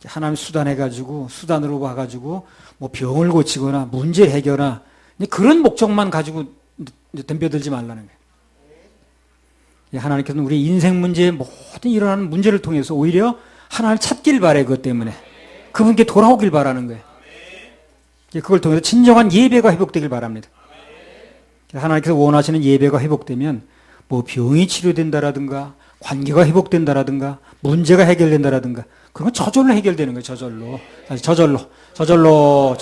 하나님 수단해가지고 수단으로 봐가지고 뭐 병을 고치거나 문제 해결하나 그런 목적만 가지고 덤벼들지 말라는 거예요. 하나님께서는 우리 인생 문제에 모든 일어나는 문제를 통해서 오히려 하나님을 찾길 바래. 그것 때문에 그분께 돌아오길 바라는 거예요. 그걸 통해서 진정한 예배가 회복되길 바랍니다. 하나님께서 원하시는 예배가 회복되면 뭐 병이 치료된다라든가 관계가 회복된다라든가 문제가 해결된다라든가 그런 건 저절로 해결되는 거예요. 저절로. 저절로.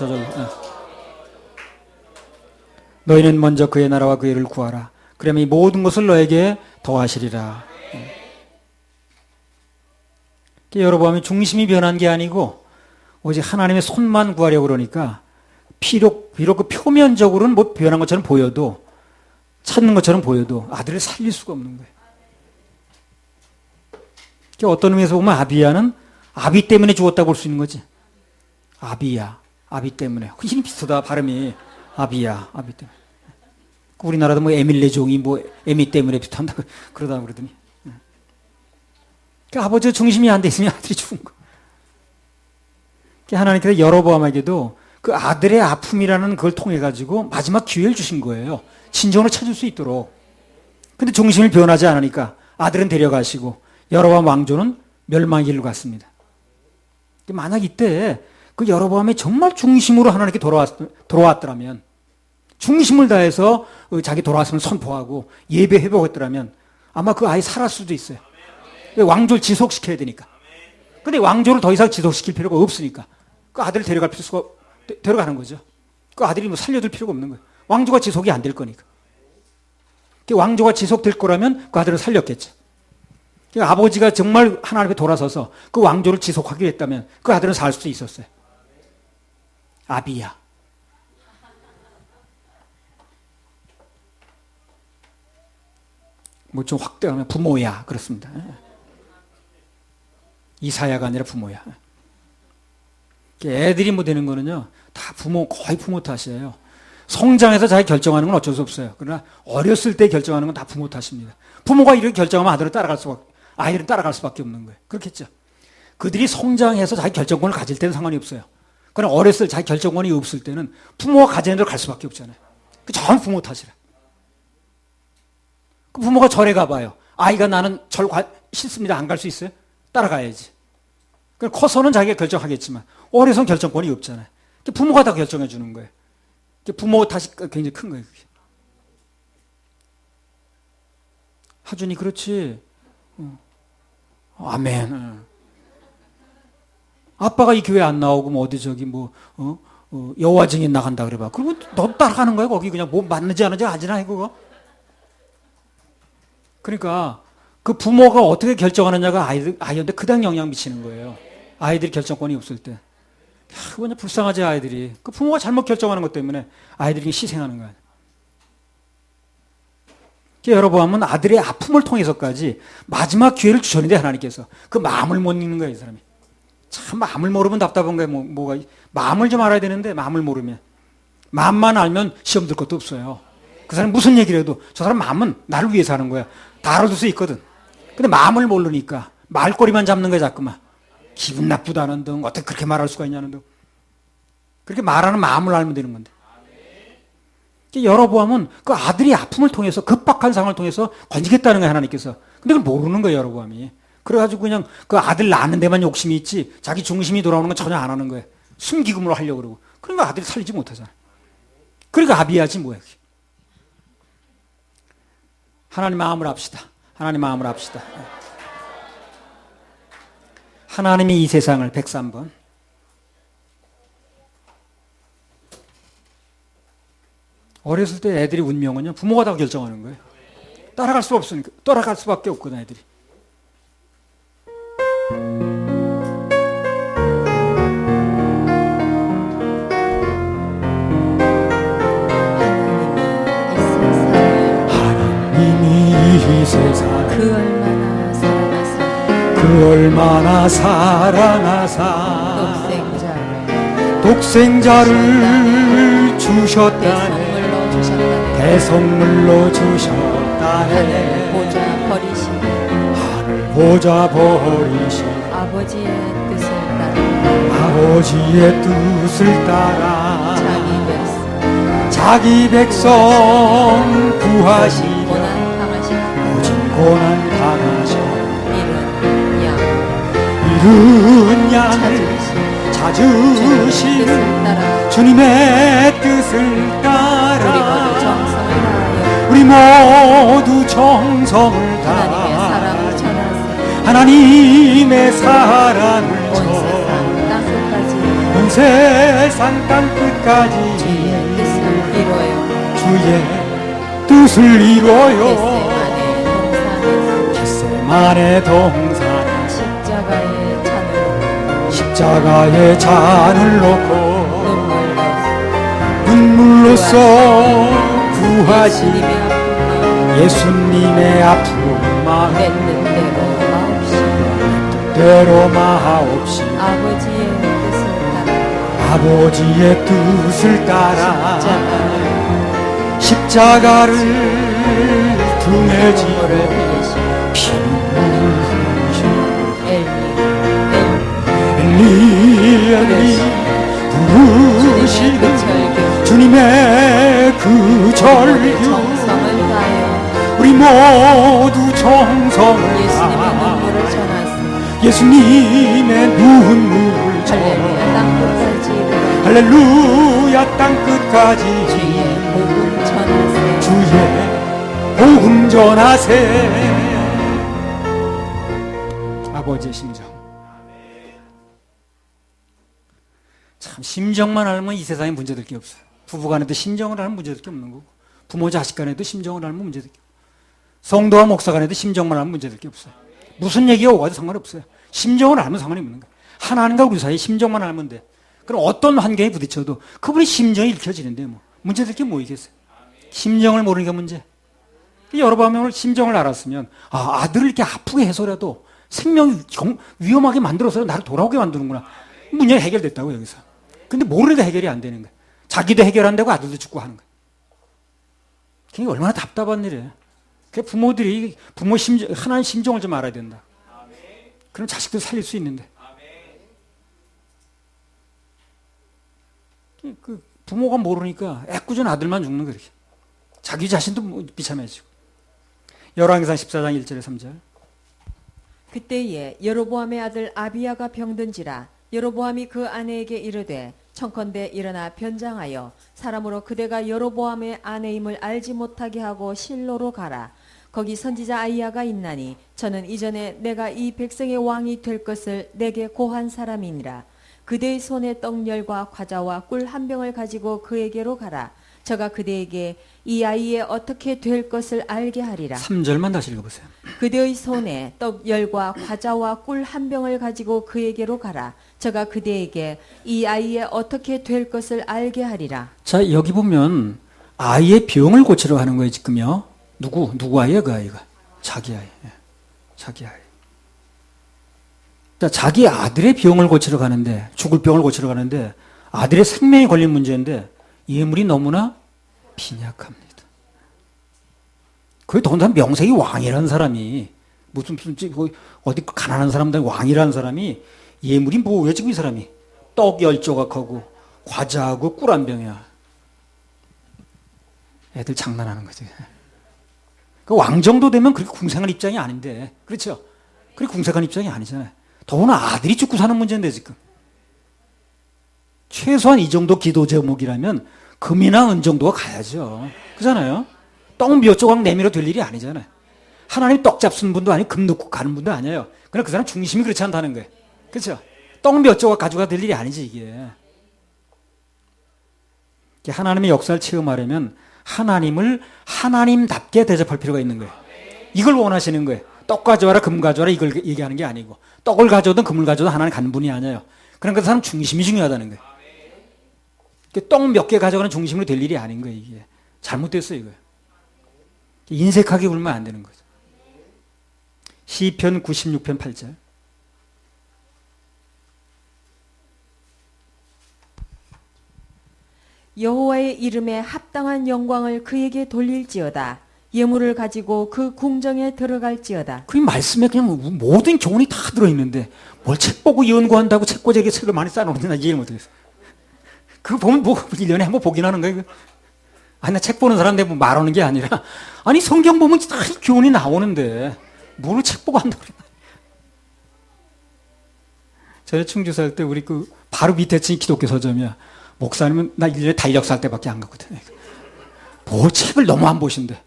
너희는 먼저 그의 나라와 그의 의를 구하라. 그러면 이 모든 것을 너에게 더하시리라. 여러분 중심이 변한 게 아니고 오직 하나님의 손만 구하려고 그러니까 비록 그 표면적으로는 뭐 변한 것처럼 보여도 찾는 것처럼 보여도 아들을 살릴 수가 없는 거예요. 어떤 의미에서 보면 아비야는 아비 때문에 죽었다고 볼 수 있는 거지. 아비야, 아비 때문에. 힘이 비슷하다 발음이. 아비야, 아비 때문에. 우리나라도 뭐 에밀레 종이 뭐 에미 때문에 비탄다 그러다 그러더니. 그러니까 아버지가 중심이 안 돼 있으면 아들이 죽은 거. 하나님께서 여로보암에게도 그 아들의 아픔이라는 그걸 통해 가지고 마지막 기회를 주신 거예요. 진정으로 찾을 수 있도록. 근데 중심을 변하지 않으니까 아들은 데려가시고 여로보암 왕조는 멸망의 길로 갔습니다. 만약 이때 그 여로보암이 정말 중심으로 하나님께 돌아왔더라면, 중심을 다해서 자기 돌아왔음을 선포하고 예배 회복했더라면 아마 그 아이 살았을 수도 있어요. 왕조를 지속시켜야 되니까. 근데 왕조를 더 이상 지속시킬 필요가 없으니까 그 아들을 데려가는 거죠. 그 아들이 뭐 살려둘 필요가 없는 거예요. 왕조가 지속이 안 될 거니까. 왕조가 지속될 거라면 그 아들을 살렸겠죠. 그러니까 아버지가 정말 하나님 앞에 돌아서서 그 왕조를 지속하기로 했다면 그 아들은 살 수도 있었어요. 아비야. 뭐 좀 확대하면 부모야. 그렇습니다. 이사야가 아니라 부모야. 애들이 뭐 되는 거는요, 다 거의 부모 탓이에요. 성장해서 자기 결정하는 건 어쩔 수 없어요. 그러나 어렸을 때 결정하는 건 다 부모 탓입니다. 부모가 이렇게 결정하면 아이들은 따라갈 수밖에 없는 거예요. 그렇겠죠. 그들이 성장해서 자기 결정권을 가질 때는 상관이 없어요. 그러나 어렸을 때 자기 결정권이 없을 때는 부모가 가지는 대로 갈 수밖에 없잖아요. 그 전 부모 탓이라. 그 부모가 절에 가봐요. 아이가 나는 싫습니다. 안 갈 수 있어요? 따라가야지. 커서는 자기가 결정하겠지만 어려서는 결정권이 없잖아요. 부모가 다 결정해 주는 거예요. 부모 탓이 굉장히 큰 거예요. 그게. 하준이 그렇지. 아멘. 아빠가 이 교회 안 나오고 뭐 어디 저기 뭐 여호와 증인 나간다 그래봐. 그러면 너 따라가는 거야. 거기 그냥 뭐 맞는지 안 하는지 아지나 해 그거. 그러니까 그 부모가 어떻게 결정하느냐가 아이한테 그다음 영향 미치는 거예요. 아이들이 결정권이 없을 때. 그냥 불쌍하지 아이들이. 그 부모가 잘못 결정하는 것 때문에 아이들이 희생하는 거야. 여로보암은 아들의 아픔을 통해서까지 마지막 기회를 주셨는데 하나님께서 그 마음을 못 읽는 거예요, 이 사람이. 참 마음을 모르면 답답한 거예요. 뭐가 마음을 좀 알아야 되는데 마음을 모르면 마음만 알면 시험 들 것도 없어요. 그 사람 무슨 얘기를 해도 저 사람 마음은 나를 위해서 하는 거야. 다 알아둘 수 있거든. 근데 마음을 모르니까 말꼬리만 잡는 거야 자꾸만. 기분 나쁘다는 등 어떻게 그렇게 말할 수가 있냐는 등. 그렇게 말하는 마음을 알면 되는 건데. 여로보암은 그 아들이 아픔을 통해서 급박한 상황을 통해서 건지겠다는 거예요 하나님께서. 근데 그걸 모르는 거예요 여로보암이. 그래가지고 그냥 그 아들 낳는 데만 욕심이 있지 자기 중심이 돌아오는 건 전혀 안 하는 거예요. 숨기금으로 하려고 그러고. 그러니까 아들이 살리지 못하잖아요. 그러니까 아비야지 뭐야. 하나님 마음을 합시다. 하나님 마음을 합시다. 하나님이 이 세상을 103번 어렸을 때 애들이 운명은요 부모가 다 결정하는 거예요. 따라갈 수 없으니까 따라갈 수밖에 없거든 애들이. 하나님이 이 세상을 그 얼마나 사랑하사 독생자를 주셨다네. 대성물로 주셨다네. 하늘 보좌 버리신 아버지의 뜻을 따라 자기 백성 구하시려 오직 고난 당하셔 이른 양을 찾으신 주님의 뜻을 따라 우리 모두 정성을 다해 하나님의 사랑을 전하 온 세상 땅끝까지 주의 뜻을 이루어요. 겟세마네 동산 십자가에 잔을 놓고 눈물로써 구하신 예수님의 아픈 마음 뜻대로 마옵시 아버지의 뜻을 따라 십자가를 등에 눈물을 지고 흘리시 엘리 부르시는 주님의 그 절규 정성을 다하여 우리 모두 정성을 예수님의 다하여 눈물을 전하시고 예수님의 눈물을 할렐루야 땅 끝까지 이르러 할렐루야 땅끝까지 주의 복음 전하세 주의 복음 전하세. 아버지의 심정. 참 심정만 알면 이 세상에 문제될 게 없어요. 부부간에도 심정을 알면 문제될 게 없는 거고, 부모 자식 간에도 심정을 알면 문제될 게 없고, 성도와 목사 간에도 심정만 알면 문제될 게 없어요. 무슨 얘기가 오가도 상관없어요. 심정을 알면 상관이 없는 거예요. 하나님과 우리 사이에 심정만 알면 돼. 그럼 어떤 환경에 부딪혀도 그분의 심정이 읽혀지는데 뭐 문제될 게 뭐 있겠어요. 심정을 모르는 게 문제. 여러분 오늘 심정을 알았으면 아들을 이렇게 아프게 해서라도 생명이 위험하게 만들어서 나를 돌아오게 만드는구나. 문제가 해결됐다고 여기서. 근데 모르니까 해결이 안 되는 거예요. 자기도 해결 안 되고 아들도 죽고 하는 거예요. 그게 얼마나 답답한 일이에요. 그 부모들이 부모 심정, 하나님 심정을 좀 알아야 된다. 그럼 자식도 살릴 수 있는데. 그 부모가 모르니까 애꿎은 아들만 죽는 거예요. 자기 자신도 비참해지고. 열왕기상 14장 1절에 3절. 그때에 여로보암의 아들 아비야가 병든지라 여로보암이 그 아내에게 이르되 청컨대 일어나 변장하여 사람으로 그대가 여로보암의 아내임을 알지 못하게 하고 실로로 가라. 거기 선지자 아이야가 있나니 저는 이전에 내가 이 백성의 왕이 될 것을 내게 고한 사람이니라. 그대의 손에 떡열과 과자와 꿀 한 병을 가지고 그에게로 가라. 저가 그대에게 이 아이의 어떻게 될 것을 알게 하리라. 3절만 다시 읽어보세요. 그대의 손에 떡열과 과자와 꿀 한 병을 가지고 그에게로 가라. 저가 그대에게 이 아이의 어떻게 될 것을 알게 하리라. 자, 여기 보면 아이의 병을 고치러 가는 거예요, 지금요. 누구 아이야, 그 아이가? 자기 아이. 자기 아이. 자, 자기 아들의 병을 고치러 가는데, 죽을 병을 고치러 가는데, 아들의 생명이 걸린 문제인데, 예물이 너무나 빈약합니다. 그게 더군다나 명색이 왕이라는 사람이, 무슨, 어디 가난한 사람들 왕이라는 사람이, 예물이 뭐예요, 지금 이 사람이? 떡 10조각하고, 과자하고 꿀 한 병이야. 애들 장난하는 거지. 그 왕 정도 되면 그렇게 궁색한 입장이 아닌데, 그렇죠? 그렇게 궁색한 입장이 아니잖아요. 더구나 아들이 죽고 사는 문제인데, 지금. 최소한 이 정도 기도 제목이라면 금이나 은 정도가 가야죠. 그잖아요. 떡 몇 조각 내밀어 될 일이 아니잖아요. 하나님 떡 잡수는 분도 아니고 금 넣고 가는 분도 아니에요. 그러나 그 사람 중심이 그렇지 않다는 거예요. 그렇죠? 떡 몇 조각 가져가 될 일이 아니지, 이게. 하나님의 역사를 체험하려면 하나님을 하나님답게 대접할 필요가 있는 거예요. 이걸 원하시는 거예요. 떡 가져와라, 금 가져와라, 이걸 얘기하는 게 아니고, 떡을 가져오든 금을 가져오든 하나님 가는 분이 아니에요. 그러니까 그 사람 중심이 중요하다는 거예요. 떡 몇 개 가져가는 중심으로 될 일이 아닌 거예요, 이게. 잘못됐어요, 이거. 인색하게 굴면 안 되는 거죠. 시편 96편 8절. 여호와의 이름에 합당한 영광을 그에게 돌릴지어다. 예물을 가지고 그 궁정에 들어갈지어다. 그 말씀에 그냥 모든 교훈이 다 들어있는데 뭘 책 보고 연구한다고 책꽂이에 책을 많이 쌓아놓는지 나 이해를 못하겠어. 그거 보면 뭐 1년에 한번 보긴 하는 거예요. 아니 나 책 보는 사람인데 뭐 말하는 게 아니라 아니 성경 보면 다 교훈이 나오는데 뭘 책 보고 한다고 그래. 전에 충주사 할 때 우리 그 바로 밑에 층이 기독교 서점이야. 목사님은 나 1년에 달력사 할 때밖에 안 갔거든. 뭘 책을 너무 안 보신대.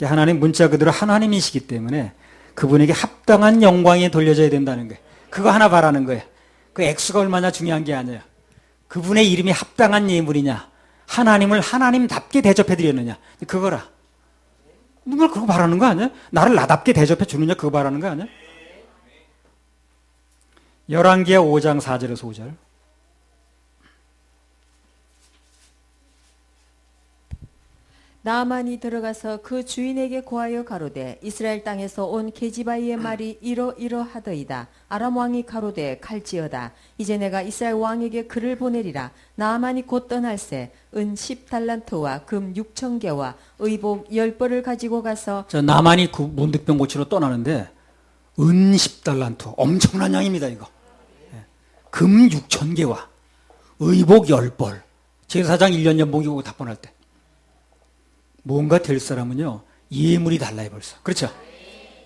하나님 문자 그대로 하나님이시기 때문에 그분에게 합당한 영광이 돌려져야 된다는 거예요. 그거 하나 바라는 거예요. 그 액수가 얼마나 중요한 게 아니에요. 그분의 이름이 합당한 예물이냐, 하나님을 하나님답게 대접해드렸느냐, 그거라. 누가 그거 바라는 거 아니야? 나를 나답게 대접해 주느냐, 그거 바라는 거 아니야? 열왕기하 5장 4절에서 5절. 나아만이 들어가서 그 주인에게 고하여 가로되 이스라엘 땅에서 온 게지바이의 말이 이러이러하더이다. 아람 왕이 가로되 갈지어다. 이제 내가 이스라엘 왕에게 글을 보내리라. 나아만이 곧 떠날새 은 10달란트와 금 6,000개와 의복 10벌을 가지고 가서 저 나만이 그 문득병 고치러 떠나는데 은 10달란트 엄청난 양입니다 이거. 금 6,000개와 의복 10벌. 제사장 1년 연봉이고 답변할 때. 뭔가 될 사람은요, 예물이 달라요, 벌써. 그렇죠?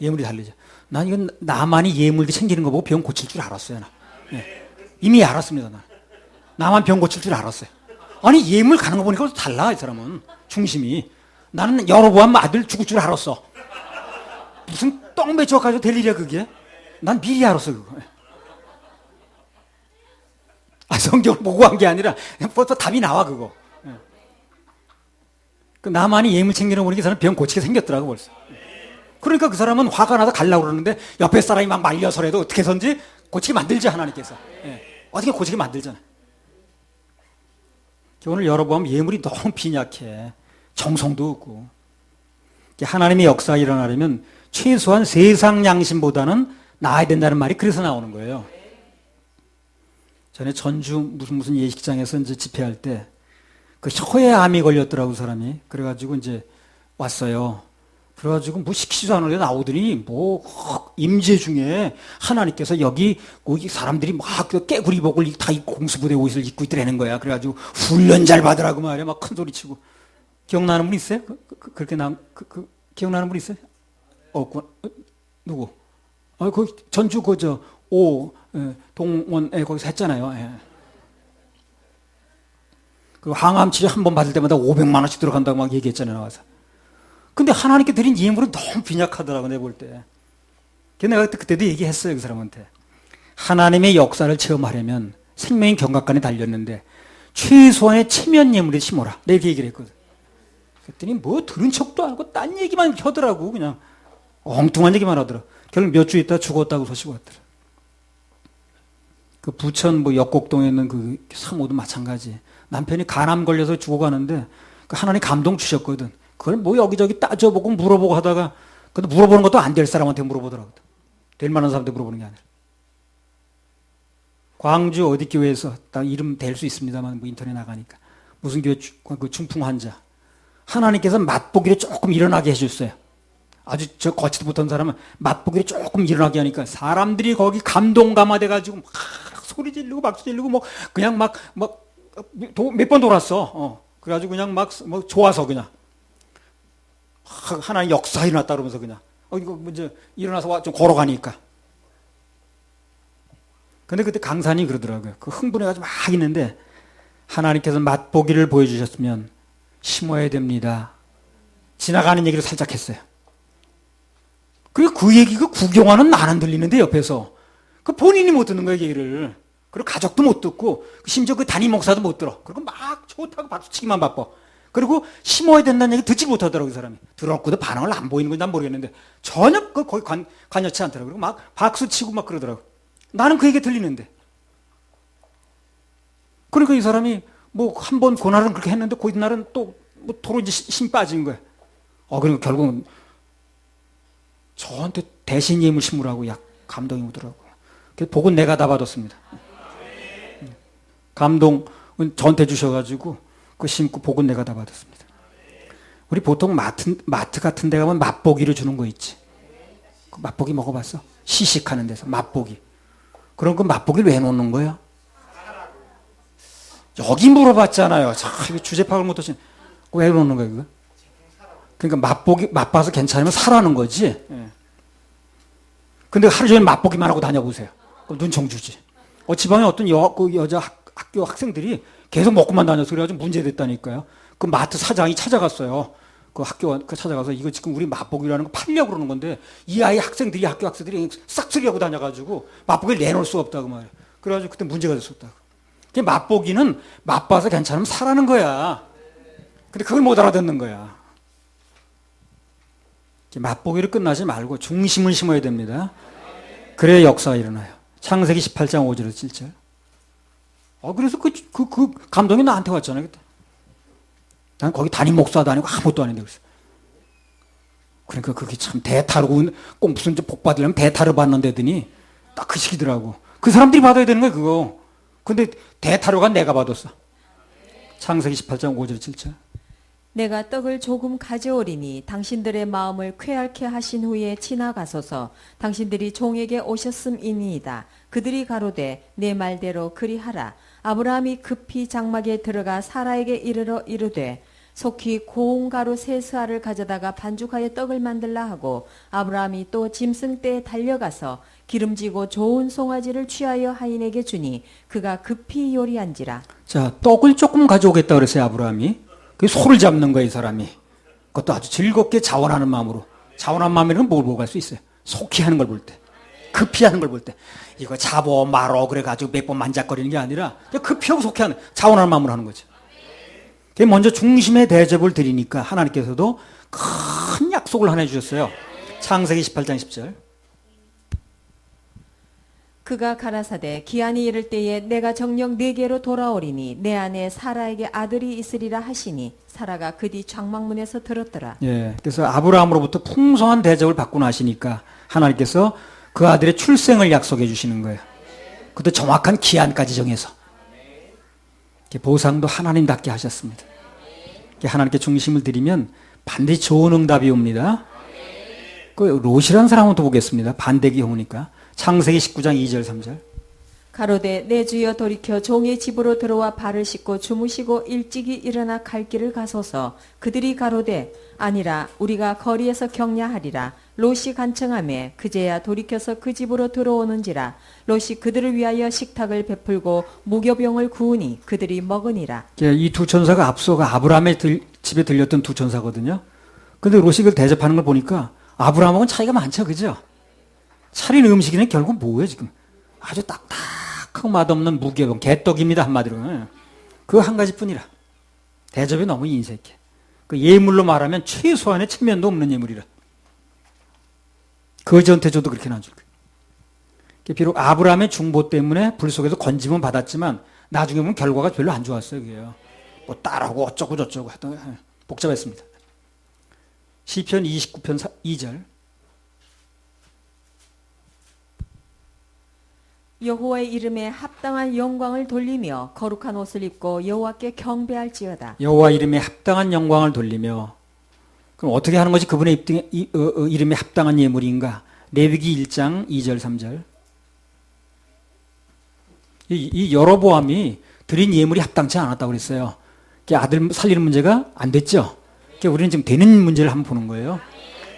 예물이 다르죠. 난 이건 나만이 예물도 챙기는 거 보고 병 고칠 줄 알았어요, 나. 예. 이미 알았습니다, 나. 나만 병 고칠 줄 알았어요. 아니, 예물 가는 거 보니까 달라, 이 사람은. 중심이. 나는 여로보암 아들 죽을 줄 알았어. 무슨 똥 맺혀가지고 될 일이야, 그게? 난 미리 알았어, 그거. 아, 성경을 보고 한 게 아니라, 벌써 답이 나와, 그거. 그 나만이 예물 챙기는 거 보니까 그 사람 병 고치게 생겼더라고 벌써. 그러니까 그 사람은 화가 나서 가려고 그러는데 옆에 사람이 막 말려서라도 어떻게 해서든지 고치게 만들지 하나님께서. 어떻게 고치게 만들잖아. 오늘 열어보면 예물이 너무 빈약해. 정성도 없고. 하나님의 역사가 일어나려면 최소한 세상 양심보다는 나아야 된다는 말이 그래서 나오는 거예요. 전에 전주 무슨 예식장에서 이제 집회할 때 그 혀에 암이 걸렸더라고, 사람이. 그래가지고 이제 왔어요. 그래가지고 뭐 시키지도 않으려 나오더니 뭐 임재 중에 하나님께서 여기 사람들이 막 깨구리복을 다 입고 공수부대 옷을 입고 있더라는 거야. 그래가지고 훈련 잘 받으라고 말이야. 막 큰 소리 치고. 기억나는 분 있어요? 그렇게 기억나는 분 있어요? 없구나. 누구? 그 전주 동원에 거기서 했잖아요. 예. 그 항암 치료 한 번 받을 때마다 500만 원씩 들어간다고 막 얘기했잖아요, 나와서. 근데 하나님께 드린 예물은 너무 빈약하더라고, 내가 볼 때. 그래서 내가 그때도 얘기했어요, 그 사람한테. 하나님의 역사를 체험하려면 생명의 경각간에 달렸는데 최소한의 체면 예물을 심어라. 내가 이렇게 얘기를 했거든. 그랬더니 뭐 들은 척도 안 하고 딴 얘기만 하더라고, 그냥. 엉뚱한 얘기만 하더라. 결국 몇 주 있다 죽었다고 소식 왔더라. 그 부천 역곡동에 있는 그 상호도 마찬가지. 남편이 간암 걸려서 죽어가는데 그 하나님 감동 주셨거든. 그걸 뭐 여기저기 따져보고 물어보고 하다가 근데 물어보는 것도 안 될 사람한테 물어보더라고. 될 만한 사람한테 물어보는 게 아니라. 광주 어디 교회에서 딱 이름 댈 수 있습니다만 뭐 인터넷 나가니까 무슨 교회 그 중풍 환자 하나님께서 맛보기를 조금 일어나게 해줬어요. 아주 저 걷지도 못한 사람은 맛보기를 조금 일어나게 하니까 사람들이 거기 감동 감화돼가지고 막 소리 지르고 박수 지르고 뭐 그냥 막 몇 번 돌았어. 그래가지고 그냥 막 좋아서 그냥 하나님 역사 일어났다 그러면서 그냥 이거 이제 일어나서 좀 걸어가니까. 근데 그때 강사님 그러더라고요. 그 흥분해가지고 막 있는데 하나님께서 맛보기를 보여주셨으면 심어야 됩니다. 지나가는 얘기를 살짝 했어요. 그리고 그 얘기가 구경하는 나는 들리는데 옆에서 그 본인이 못 듣는 거예요, 얘기를. 그리고 가족도 못 듣고 심지어 그 담임 목사도 못 들어. 그리고 막 좋다고 박수치기만 바빠. 그리고 심어야 된다는 얘기 듣지 못하더라고, 그 사람이. 들었고도 반응을 안 보이는 건지 난 모르겠는데 전혀 거기 관여치 않더라고. 그리고 막 박수치고 막 그러더라고. 나는 그 얘기 들리는데. 그러니까 이 사람이 한 번 그날은 그렇게 했는데 그 날은 또 도로 이제 힘 빠진 거야. 그러니까 결국은 저한테 대신 예물 심으라고 감동이 오더라고요. 그래서 복은 내가 다 받았습니다. 감동은 저한테 주셔가지고 그 심고 복은 내가 다 받았습니다. 우리 보통 마트 같은 데 가면 맛보기를 주는 거 있지. 그 맛보기 먹어봤어? 시식하는 데서 맛보기. 그럼 그 맛보기를 왜 놓는 거야? 여기 물어봤잖아요. 주제 파악을 못하신. 왜 놓는 거야, 그거? 그러니까 맛봐서 괜찮으면 사라는 거지. 근데 하루 종일 맛보기만 하고 다녀보세요. 그럼 눈총 주지. 지방에 어떤 여자 학교 학생들이 계속 먹고만 다녀서 그래가지고 문제됐다니까요. 그 마트 사장이 찾아갔어요. 그 학교 찾아가서 이거 지금 우리 맛보기라는 거 팔려고 그러는 건데 이 학교 학생들이 싹쓸이하고 다녀가지고 맛보기를 내놓을 수 없다고 말이에요. 그래가지고 그때 문제가 됐었다고. 맛보기는 맛봐서 괜찮으면 사라는 거야. 근데 그걸 못 알아듣는 거야. 맛보기를 끝나지 말고 중심을 심어야 됩니다. 그래야 역사가 일어나요. 창세기 18장 5절에서 7절. 그래서 그 감동이 나한테 왔잖아요. 그때. 난 거기 담임 목사도 아니고 아무것도 아닌데 그랬어. 그러니까 그게 참 대타로 꼭 무슨 복 받으려면 대타로 받는다더니 딱 그 시기더라고. 그 사람들이 받아야 되는 거야 그거. 근데 대타로가 내가 받았어. 창세기 18장 5절 7절. 내가 떡을 조금 가져오리니 당신들의 마음을 쾌활케 하신 후에 지나가소서. 당신들이 종에게 오셨음이니이다. 그들이 가로되 내 말대로 그리하라. 아브라함이 급히 장막에 들어가 사라에게 이르러 이르되 속히 고운 가루 세 스아를 가져다가 반죽하여 떡을 만들라 하고 아브라함이 또 짐승 떼에 달려가서 기름지고 좋은 송아지를 취하여 하인에게 주니 그가 급히 요리한지라. 자, 떡을 조금 가져오겠다 그랬어요 아브라함이. 그 소를 잡는 거예요 이 사람이. 그것도 아주 즐겁게 자원하는 마음으로. 자원한 마음이라는 뭘 보고 갈 수 있어요. 속히 하는 걸 볼 때. 급히 하는 걸 볼 때. 이거 잡어 말어 그래가지고 몇 번 만작거리는 게 아니라 급히 하고 속히 하는 자원하는 마음으로 하는 거죠. 먼저 중심의 대접을 드리니까 하나님께서도 큰 약속을 하나 해주셨어요. 창세기 18장 10절. 그가 가라사대 기한이 이를 때에 내가 정녕 네게로 돌아오리니 내 안에 사라에게 아들이 있으리라 하시니 사라가 그 뒤 장막문에서 들었더라. 예, 그래서 아브라함으로부터 풍성한 대접을 받고 나시니까 하나님께서 그 아들의 출생을 약속해 주시는 거예요. 그것도 정확한 기한까지 정해서. 보상도 하나님답게 하셨습니다. 하나님께 중심을 드리면 반드시 좋은 응답이 옵니다. 그 롯이라는 사람은 또 보겠습니다. 반대기 오니까. 창세기 19장 2절 3절. 가로되 내 주여 돌이켜 종의 집으로 들어와 발을 씻고 주무시고 일찍이 일어나 갈 길을 가소서. 그들이 가로되 아니라 우리가 거리에서 격려하리라. 롯이 간청하매 그제야 돌이켜서 그 집으로 들어오는지라. 롯이 그들을 위하여 식탁을 베풀고 무교병을 구우니 그들이 먹으니라. 이 두 천사가 앞서가 아브라함의 집에 들렸던 두 천사거든요. 근데 롯이 그걸 대접하는 걸 보니까 아브라함하고는 차이가 많죠, 그죠? 차린 음식이는 결국 뭐예요 지금? 아주 딱딱하고 맛없는 무교병, 개떡입니다 한마디로. 그 한 가지뿐이라. 대접이 너무 인색해. 그 예물로 말하면 최소한의 체면도 없는 예물이라. 거지한테 줘도 그렇게는 안 줄 거예요. 비록 아브라함의 중보 때문에 불 속에서 건짐은 받았지만 나중에 보면 결과가 별로 안 좋았어요. 그게요. 뭐 딸하고 어쩌고 저쩌고 했던 복잡했습니다. 시편 29편 2절. 여호와의 이름에 합당한 영광을 돌리며 거룩한 옷을 입고 여호와께 경배할지어다. 여호와 이름에 합당한 영광을 돌리며. 그럼 어떻게 하는 것이 그분의 이름에 합당한 예물인가? 레위기 1장 2절 3절. 이 여로보암이 드린 예물이 합당치 않았다고 그랬어요. 아들 살리는 문제가 안 됐죠. 우리는 지금 되는 문제를 한번 보는 거예요.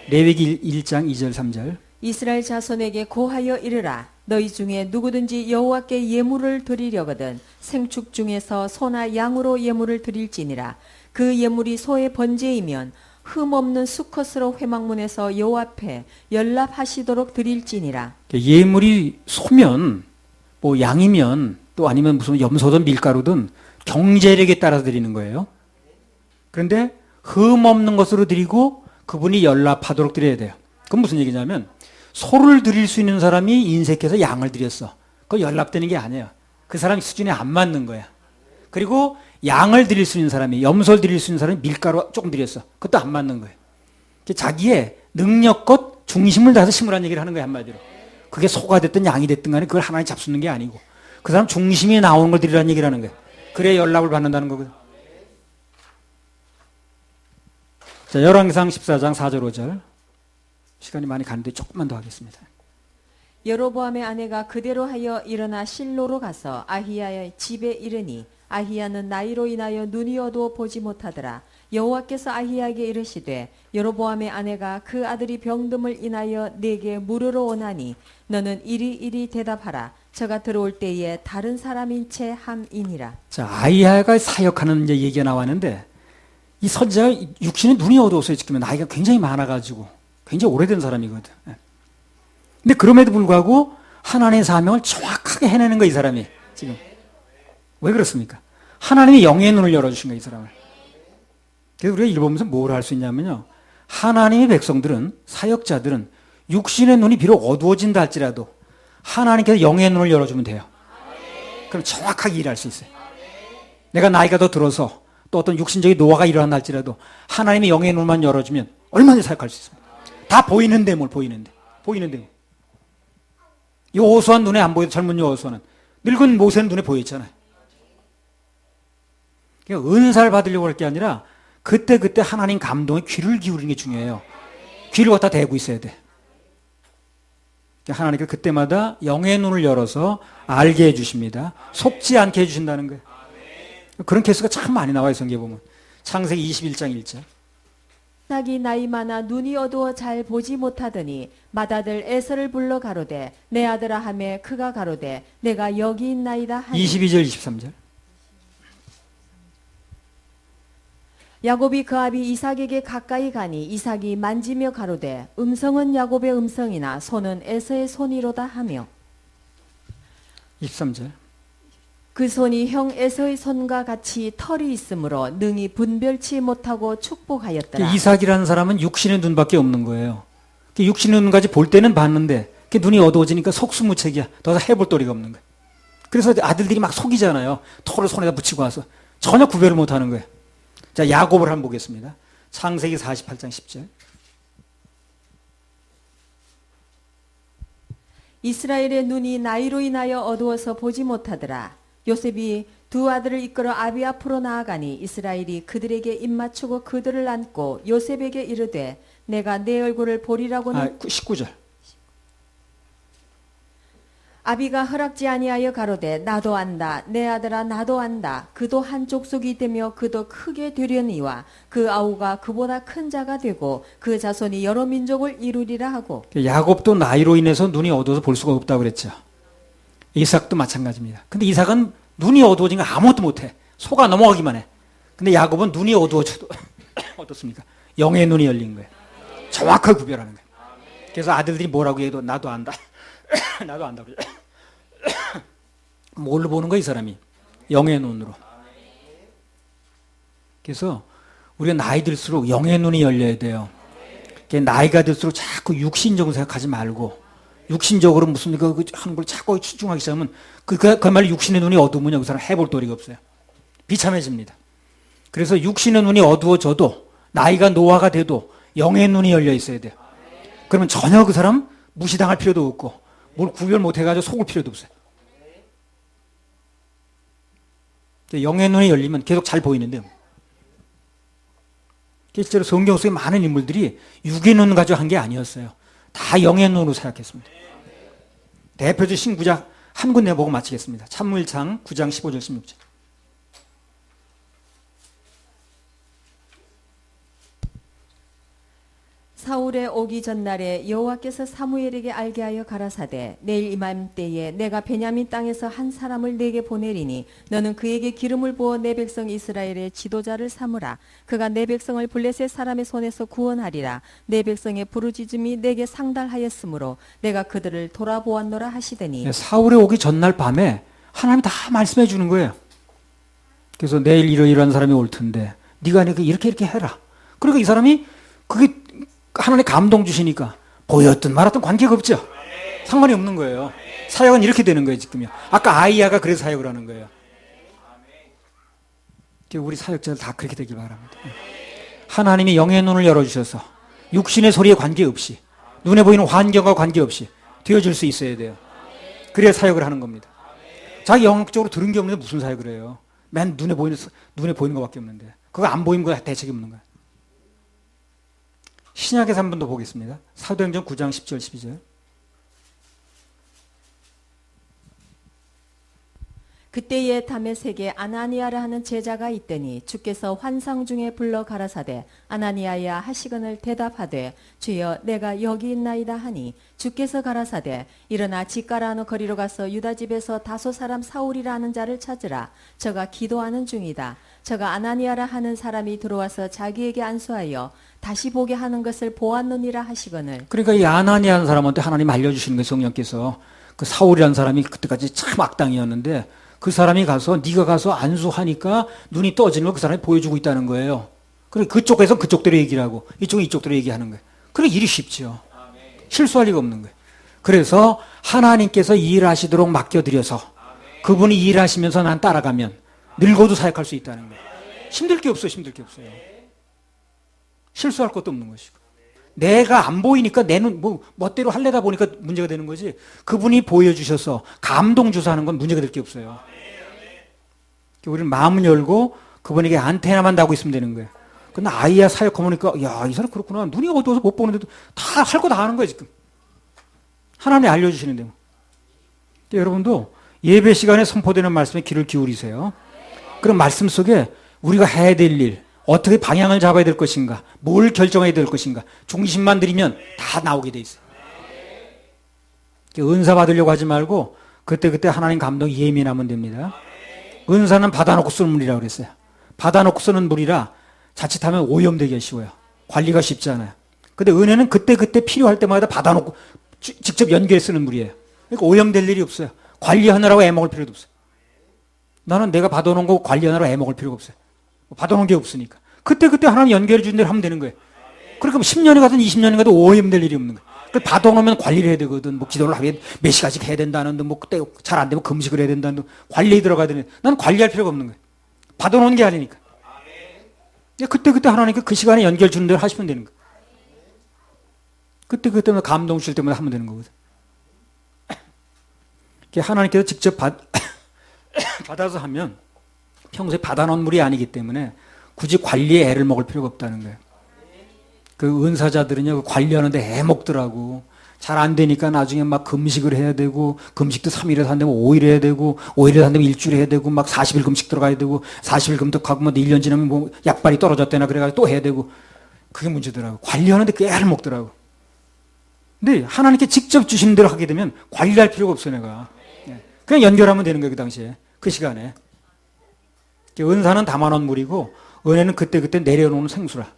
레위기 1장 2절 3절. 이스라엘 자손에게 고하여 이르라. 너희 중에 누구든지 여호와께 예물을 드리려거든 생축 중에서 소나 양으로 예물을 드릴지니라. 그 예물이 소의 번제이면 흠없는 수컷으로 회막문에서 여호와 앞에 연락하시도록 드릴지니라. 예물이 소면 뭐 양이면 또 아니면 무슨 염소든 밀가루든 경제력에 따라서 드리는 거예요. 그런데 흠없는 것으로 드리고 그분이 연락하도록 드려야 돼요. 그건 무슨 얘기냐면 소를 드릴 수 있는 사람이 인색해서 양을 드렸어. 그거 연락되는 게 아니에요. 그 사람 수준에 안 맞는 거야. 그리고 양을 드릴 수 있는 사람이, 염소를 드릴 수 있는 사람이 밀가루 조금 드렸어. 그것도 안 맞는 거예요. 자기의 능력껏 중심을 다해서 심으라는 얘기를 하는 거예요, 한마디로. 그게 소가 됐든 양이 됐든 간에 그걸 하나님 잡수는 게 아니고 그 사람 중심이 나오는 걸 드리라는 얘기를 하는 거예요. 그래야 연락을 받는다는 거거든. 자, 열왕기상 14장 4절 5절. 시간이 많이 가는데 조금만 더 하겠습니다. 여로보암의 아내가 그대로 하여 일어나 실로로 가서 아히야의 집에 이르니 아히야는 나이로 인하여 눈이 어두워 보지 못하더라. 여호와께서 아히야에게 이르시되 여로보암의 아내가 그 아들이 병듦을 인하여 내게 물으러 오나니 너는 이리 대답하라. 저가 들어올 때에 다른 사람인 채 함이니라. 자, 아히야가 사역하는 이제 얘기가 나왔는데 이 선지자가 육신에 눈이 어두워서 지금 나이가 굉장히 많아가지고 굉장히 오래된 사람이거든. 근데 그럼에도 불구하고 하나님의 사명을 정확하게 해내는 거야, 이 사람이. 지금. 왜 그렇습니까? 하나님이 영의 눈을 열어주신 거야, 이 사람을. 그래서 우리가 읽어보면서 뭘 할 수 있냐면요. 하나님의 백성들은, 사역자들은 육신의 눈이 비록 어두워진다 할지라도 하나님께서 영의 눈을 열어주면 돼요. 그럼 정확하게 일할 수 있어요. 내가 나이가 더 들어서 또 어떤 육신적인 노화가 일어난다 할지라도 하나님의 영의 눈만 열어주면 얼마든지 사역할 수 있습니다. 다 보이는데 뭘 보이는데. 여호수아는 눈에 안 보여도 젊은 여호수아는 늙은 모세는 눈에 보였잖아요. 그러니까 은사를 받으려고 할 게 아니라 그때 하나님 감동에 귀를 기울이는 게 중요해요. 귀를 갖다 대고 있어야 돼. 하나님께서 그때마다 영의 눈을 열어서 알게 해주십니다. 속지 않게 해주신다는 거예요. 그런 케이스가 참 많이 나와요, 성경에 보면. 창세기 21장 1절. 이삭이 나이 많아 눈이 어두워 잘 보지 못하더니 맏아들 에서를 불러 가로되 내 아들아 하매 그가 가로되 내가 여기 있나이다 하니 22절 23절. 야곱이 그 아비 이삭에게 가까이 가니 이삭이 만지며 가로되 음성은 야곱의 음성이나 손은 에서의 손이로다 하며 23절. 그 손이 형 에서의 손과 같이 털이 있으므로 능히 분별치 못하고 축복하였더라. 이삭이라는 사람은 육신의 눈밖에 없는 거예요. 육신의 눈까지 볼 때는 봤는데 눈이 어두워지니까 속수무책이야. 더 이상 해볼 도리가 없는 거예요. 그래서 아들들이 막 속이잖아요. 털을 손에다 붙이고 와서 전혀 구별을 못하는 거예요. 자, 야곱을 한번 보겠습니다. 창세기 48장 10절. 이스라엘의 눈이 나이로 인하여 어두워서 보지 못하더라. 요셉이 두 아들을 이끌어 아비 앞으로 나아가니 이스라엘이 그들에게 입맞추고 그들을 안고 요셉에게 이르되 내가 내 얼굴을 보리라고는 19절. 아비가 허락지 아니하여 가로되 나도 안다 내 아들아 나도 안다 그도 한 족속이 되며 그도 크게 되려니와 그 아우가 그보다 큰 자가 되고 그 자손이 여러 민족을 이루리라 하고 야곱도 나이로 인해서 눈이 어두워서 볼 수가 없다고 그랬죠. 이삭도 마찬가지입니다. 근데 이삭은 눈이 어두워진 거 아무것도 못해. 속아 넘어가기만 해. 근데 야곱은 눈이 어두워져도 어떻습니까? 영의 눈이 열린 거예요. 정확하게 구별하는 거예요. 그래서 아들들이 뭐라고 해도 나도 안다. 나도 안다. 뭘로 보는 거야 이 사람이? 영의 눈으로. 그래서 우리가 나이 들수록 영의 눈이 열려야 돼요. 나이가 들수록 자꾸 육신적으로 생각하지 말고 육신적으로 무슨 하는 걸 자꾸 치중하기 시작하면 그야말로 육신의 눈이 어두우면 그 사람 해볼 도리가 없어요. 비참해집니다. 그래서 육신의 눈이 어두워져도 나이가 노화가 돼도 영의 눈이 열려 있어야 돼요. 그러면 전혀 그 사람 무시당할 필요도 없고 뭘 구별 못해가지고 속을 필요도 없어요. 영의 눈이 열리면 계속 잘 보이는데요. 실제로 성경 속에 많은 인물들이 육의 눈 가지고 한 게 아니었어요. 다 영의 눈으로 생각했습니다. 대표적 신구작 한 군데 보고 마치겠습니다. 참물창 9장 15절 16절. 사울의 오기 전날에 여호와께서 사무엘에게 알게 하여 가라사대 내일 이맘때에 내가 베냐민 땅에서 한 사람을 내게 보내리니 너는 그에게 기름을 부어 내 백성 이스라엘의 지도자를 삼으라. 그가 내 백성을 블레셋 사람의 손에서 구원하리라. 내 백성의 부르짖음이 내게 상달하였으므로 내가 그들을 돌아보았노라 하시더니 사울의 오기 전날 밤에 하나님이 다 말씀해 주는 거예요. 그래서 내일 이러이러한 사람이 올 텐데 네가 이렇게 해라. 그러니까 이 사람이 그게 하나님 감동 주시니까 보였든 말았든 관계가 없죠. 상관이 없는 거예요. 사역은 이렇게 되는 거예요 지금요. 아까 아이야가 그래서 사역을 하는 거예요. 우리 사역자들 다 그렇게 되길 바랍니다. 하나님이 영의 눈을 열어주셔서 육신의 소리에 관계없이 눈에 보이는 환경과 관계없이 되어줄 수 있어야 돼요. 그래야 사역을 하는 겁니다. 자기 영적으로 들은 게 없는데 무슨 사역을 해요. 맨 눈에 보이는 것밖에 없는데 그거 안 보이는 거 대책이 없는 거야. 신약에서 한 번 더 보겠습니다. 사도행전 9장 10절 12절. 그때에 다메섹에 아나니아라 하는 제자가 있더니 주께서 환상 중에 불러 가라사대 아나니아야 하시거늘 대답하되 주여 내가 여기 있나이다 하니 주께서 가라사대 일어나 집가라 하는 거리로 가서 유다 집에서 다소 사람 사울이라 하는 자를 찾으라. 저가 기도하는 중이다. 저가 아나니아라 하는 사람이 들어와서 자기에게 안수하여 다시 보게 하는 것을 보았느니라 하시거늘. 그러니까 이 아나니아라는 사람한테 하나님 알려주시는 거예요. 성령께서. 그 사울이라는 사람이 그때까지 참 악당이었는데 그 사람이 가서 네가 가서 안수하니까 눈이 떠지는 걸 그 사람이 보여주고 있다는 거예요. 그래 그쪽에서 그쪽대로 얘기를 하고 이쪽은 이쪽대로 얘기하는 거예요. 그래 일이 쉽죠. 실수할 리가 없는 거예요. 그래서 하나님께서 일하시도록 맡겨드려서 그분이 일하시면서 난 따라가면 늙어도 사역할 수 있다는 거예요. 힘들 게 없어요. 힘들 게 없어요. 실수할 것도 없는 것이고. 내가 안 보이니까 내 눈, 멋대로 하려다 보니까 문제가 되는 거지. 그분이 보여주셔서 감동 주사 하는 건 문제가 될 게 없어요. 우리는 마음을 열고 그분에게 안테나만 달고 있으면 되는 거예요. 근데 아이야 사역하고 보니까, 야, 이 사람 그렇구나. 눈이 어두워서 못 보는데도 다 할 거 다 하는 거예요, 지금. 하나님이 알려주시는데. 여러분도 예배 시간에 선포되는 말씀에 귀를 기울이세요. 그런 말씀 속에 우리가 해야 될 일, 어떻게 방향을 잡아야 될 것인가, 뭘 결정해야 될 것인가, 중심만 들이면 다 나오게 돼 있어요. 은사 받으려고 하지 말고 그때그때 하나님 감동 예민하면 됩니다. 은사는 받아놓고 쓰는 물이라고 그랬어요. 받아놓고 쓰는 물이라 자칫하면 오염되기가 쉬워요. 관리가 쉽지 않아요. 근데 은혜는 그때그때 필요할 때마다 받아놓고 직접 연결해 쓰는 물이에요. 그러니까 오염될 일이 없어요. 관리하느라고 애먹을 필요도 없어요. 나는 내가 받아놓은 거 관리하느라고 애먹을 필요가 없어요. 받아놓은 게 없으니까. 그때그때 하나님 연결해 준 대로 하면 되는 거예요. 그러니까 10년이 가든 20년이 가든 오염될 일이 없는 거예요. 받아놓으면 관리를 해야 되거든. 기도를 하게 몇 시간씩 해야 된다는 등, 그때 잘 안 되면 금식을 해야 된다는 등, 관리에 들어가야 되는. 나는 관리할 필요가 없는 거예요. 받아놓은 게 아니니까. 그때그때 하나님께 그 시간에 연결 주는 대로 하시면 되는 거예요. 그때그때 감동 주실 때마다 하면 되는 거거든. 하나님께서 직접 받아서 하면 평소에 받아놓은 물이 아니기 때문에 굳이 관리에 애를 먹을 필요가 없다는 거예요. 그 은사자들은요, 관리하는데 애 먹더라고. 잘 안 되니까 나중에 막 금식을 해야 되고, 금식도 3일에서 안 되면 5일 해야 되고, 5일에서 안 되면 일주일 해야 되고, 막 40일 금식 들어가야 되고, 40일 금식하고 뭐 1년 지나면 뭐 약발이 떨어졌대나 그래가지고 또 해야 되고. 그게 문제더라고. 관리하는데 그 애를 먹더라고. 근데 하나님께 직접 주시는 대로 하게 되면 관리할 필요가 없어, 내가. 그냥 연결하면 되는 거예요, 그 당시에. 그 시간에. 은사는 담아놓은 물이고, 은혜는 그때그때 내려놓는 생수라.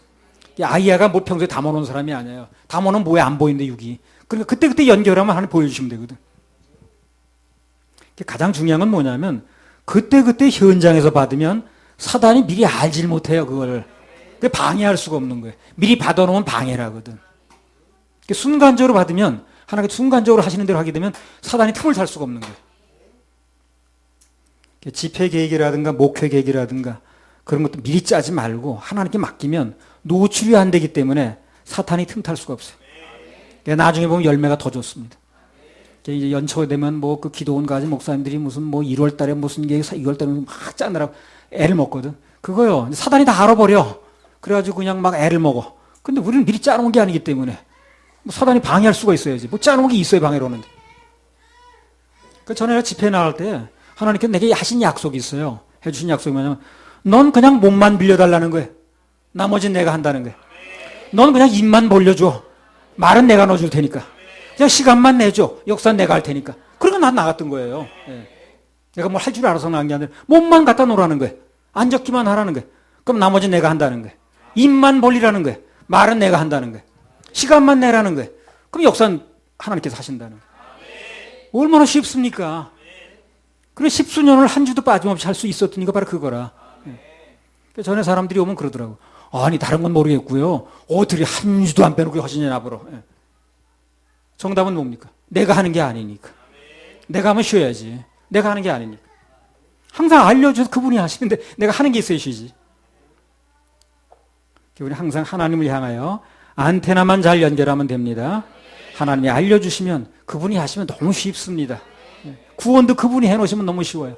아이야가 뭐 평소에 담아놓은 사람이 아니에요. 담아놓으면 뭐에 안 보이는데, 육이. 그러니까 그때그때 연결하면 하나님 보여주시면 되거든. 가장 중요한 건 뭐냐면, 그때그때 현장에서 받으면 사단이 미리 알질 못해요, 그걸. 방해할 수가 없는 거예요. 미리 받아놓으면 방해라거든. 순간적으로 받으면, 하나님께 순간적으로 하시는 대로 하게 되면 사단이 틈을 살 수가 없는 거예요. 집회 계획이라든가 목회 계획이라든가 그런 것도 미리 짜지 말고 하나님께 맡기면 노출이 안 되기 때문에 사탄이 틈탈 수가 없어요. 나중에 보면 열매가 더 좋습니다. 이제 연초가 되면 뭐 그 기도원 가진 목사님들이 무슨 뭐 1월 달에 무슨 게 2월 달에 막 짜느라고 애를 먹거든. 그거요. 사단이 다 알아버려. 그래가지고 그냥 막 애를 먹어. 근데 우리는 미리 짜놓은 게 아니기 때문에 뭐 사단이 방해할 수가 있어야지. 뭐 짜놓은 게 있어야 방해를 오는데. 그 전에 집회 나갈 때 하나님께서 내게 하신 약속이 있어요. 해주신 약속이 뭐냐면 넌 그냥 몸만 빌려달라는 거예요. 나머지는 내가 한다는 거예요. 넌 그냥 입만 벌려줘. 말은 내가 넣어줄 테니까. 그냥 시간만 내줘. 역사는 내가 할 테니까. 그러니까 난 나갔던 거예요. 예. 내가 뭘 할 줄 알아서 나간 게 아니라 몸만 갖다 놓으라는 거예요. 안 적기만 하라는 거예요. 그럼 나머지는 내가 한다는 거예요. 입만 벌리라는 거예요. 말은 내가 한다는 거예요. 시간만 내라는 거예요. 그럼 역사는 하나님께서 하신다는 거예요. 얼마나 쉽습니까? 그래 10수년을 한 주도 빠짐없이 할 수 있었던 이거 바로 그거라. 전에 사람들이 오면 그러더라고. 아니 다른 건 모르겠고요. 어떻게 한 주도 안 빼놓고 하시냐 나보러. 정답은 뭡니까? 내가 하는 게 아니니까. 내가 하면 쉬어야지. 내가 하는 게 아니니까. 항상 알려줘서 그분이 하시는데 내가 하는 게 있어야 쉬지. 우리 항상 하나님을 향하여 안테나만 잘 연결하면 됩니다. 하나님이 알려주시면 그분이 하시면 너무 쉽습니다. 구원도 그분이 해놓으시면 너무 쉬워요.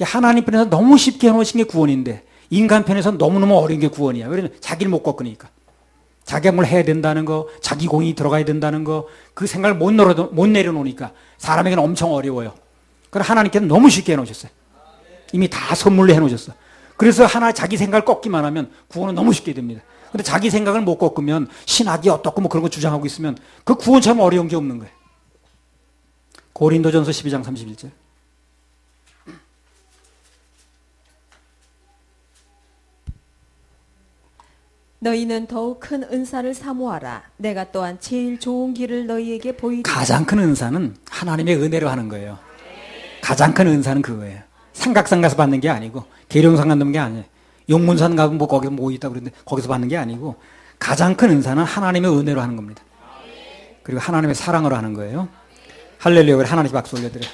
하나님 편에서 너무 쉽게 해놓으신 게 구원인데 인간 편에서 너무너무 어려운 게 구원이야. 왜냐면 자기를 못 꺾으니까. 자기가 뭘 해야 된다는 거, 자기 공이 들어가야 된다는 거, 그 생각을 못 내려놓으니까 사람에게는 엄청 어려워요. 그러나 하나님께는 너무 쉽게 해놓으셨어요. 이미 다 선물로 해놓으셨어. 그래서 자기 생각을 꺾기만 하면 구원은 너무 쉽게 됩니다. 근데 자기 생각을 못 꺾으면 신학이 어떻고 뭐 그런 거 주장하고 있으면 그 구원처럼 어려운 게 없는 거예요. 고린도전서 12장 31절. 너희는 더욱 큰 은사를 사모하라. 내가 또한 제일 좋은 길을 너희에게 보이리라. 가장 큰 은사는 하나님의 은혜로 하는 거예요. 가장 큰 은사는 그거예요. 삼각산 가서 받는 게 아니고 계룡산 가는 게 아니에요. 용문산 가면 뭐 거기서 뭐 있다 그러는데 거기서 받는 게 아니고 가장 큰 은사는 하나님의 은혜로 하는 겁니다. 그리고 하나님의 사랑으로 하는 거예요. 할렐루야. 하나님께 박수 올려드려요.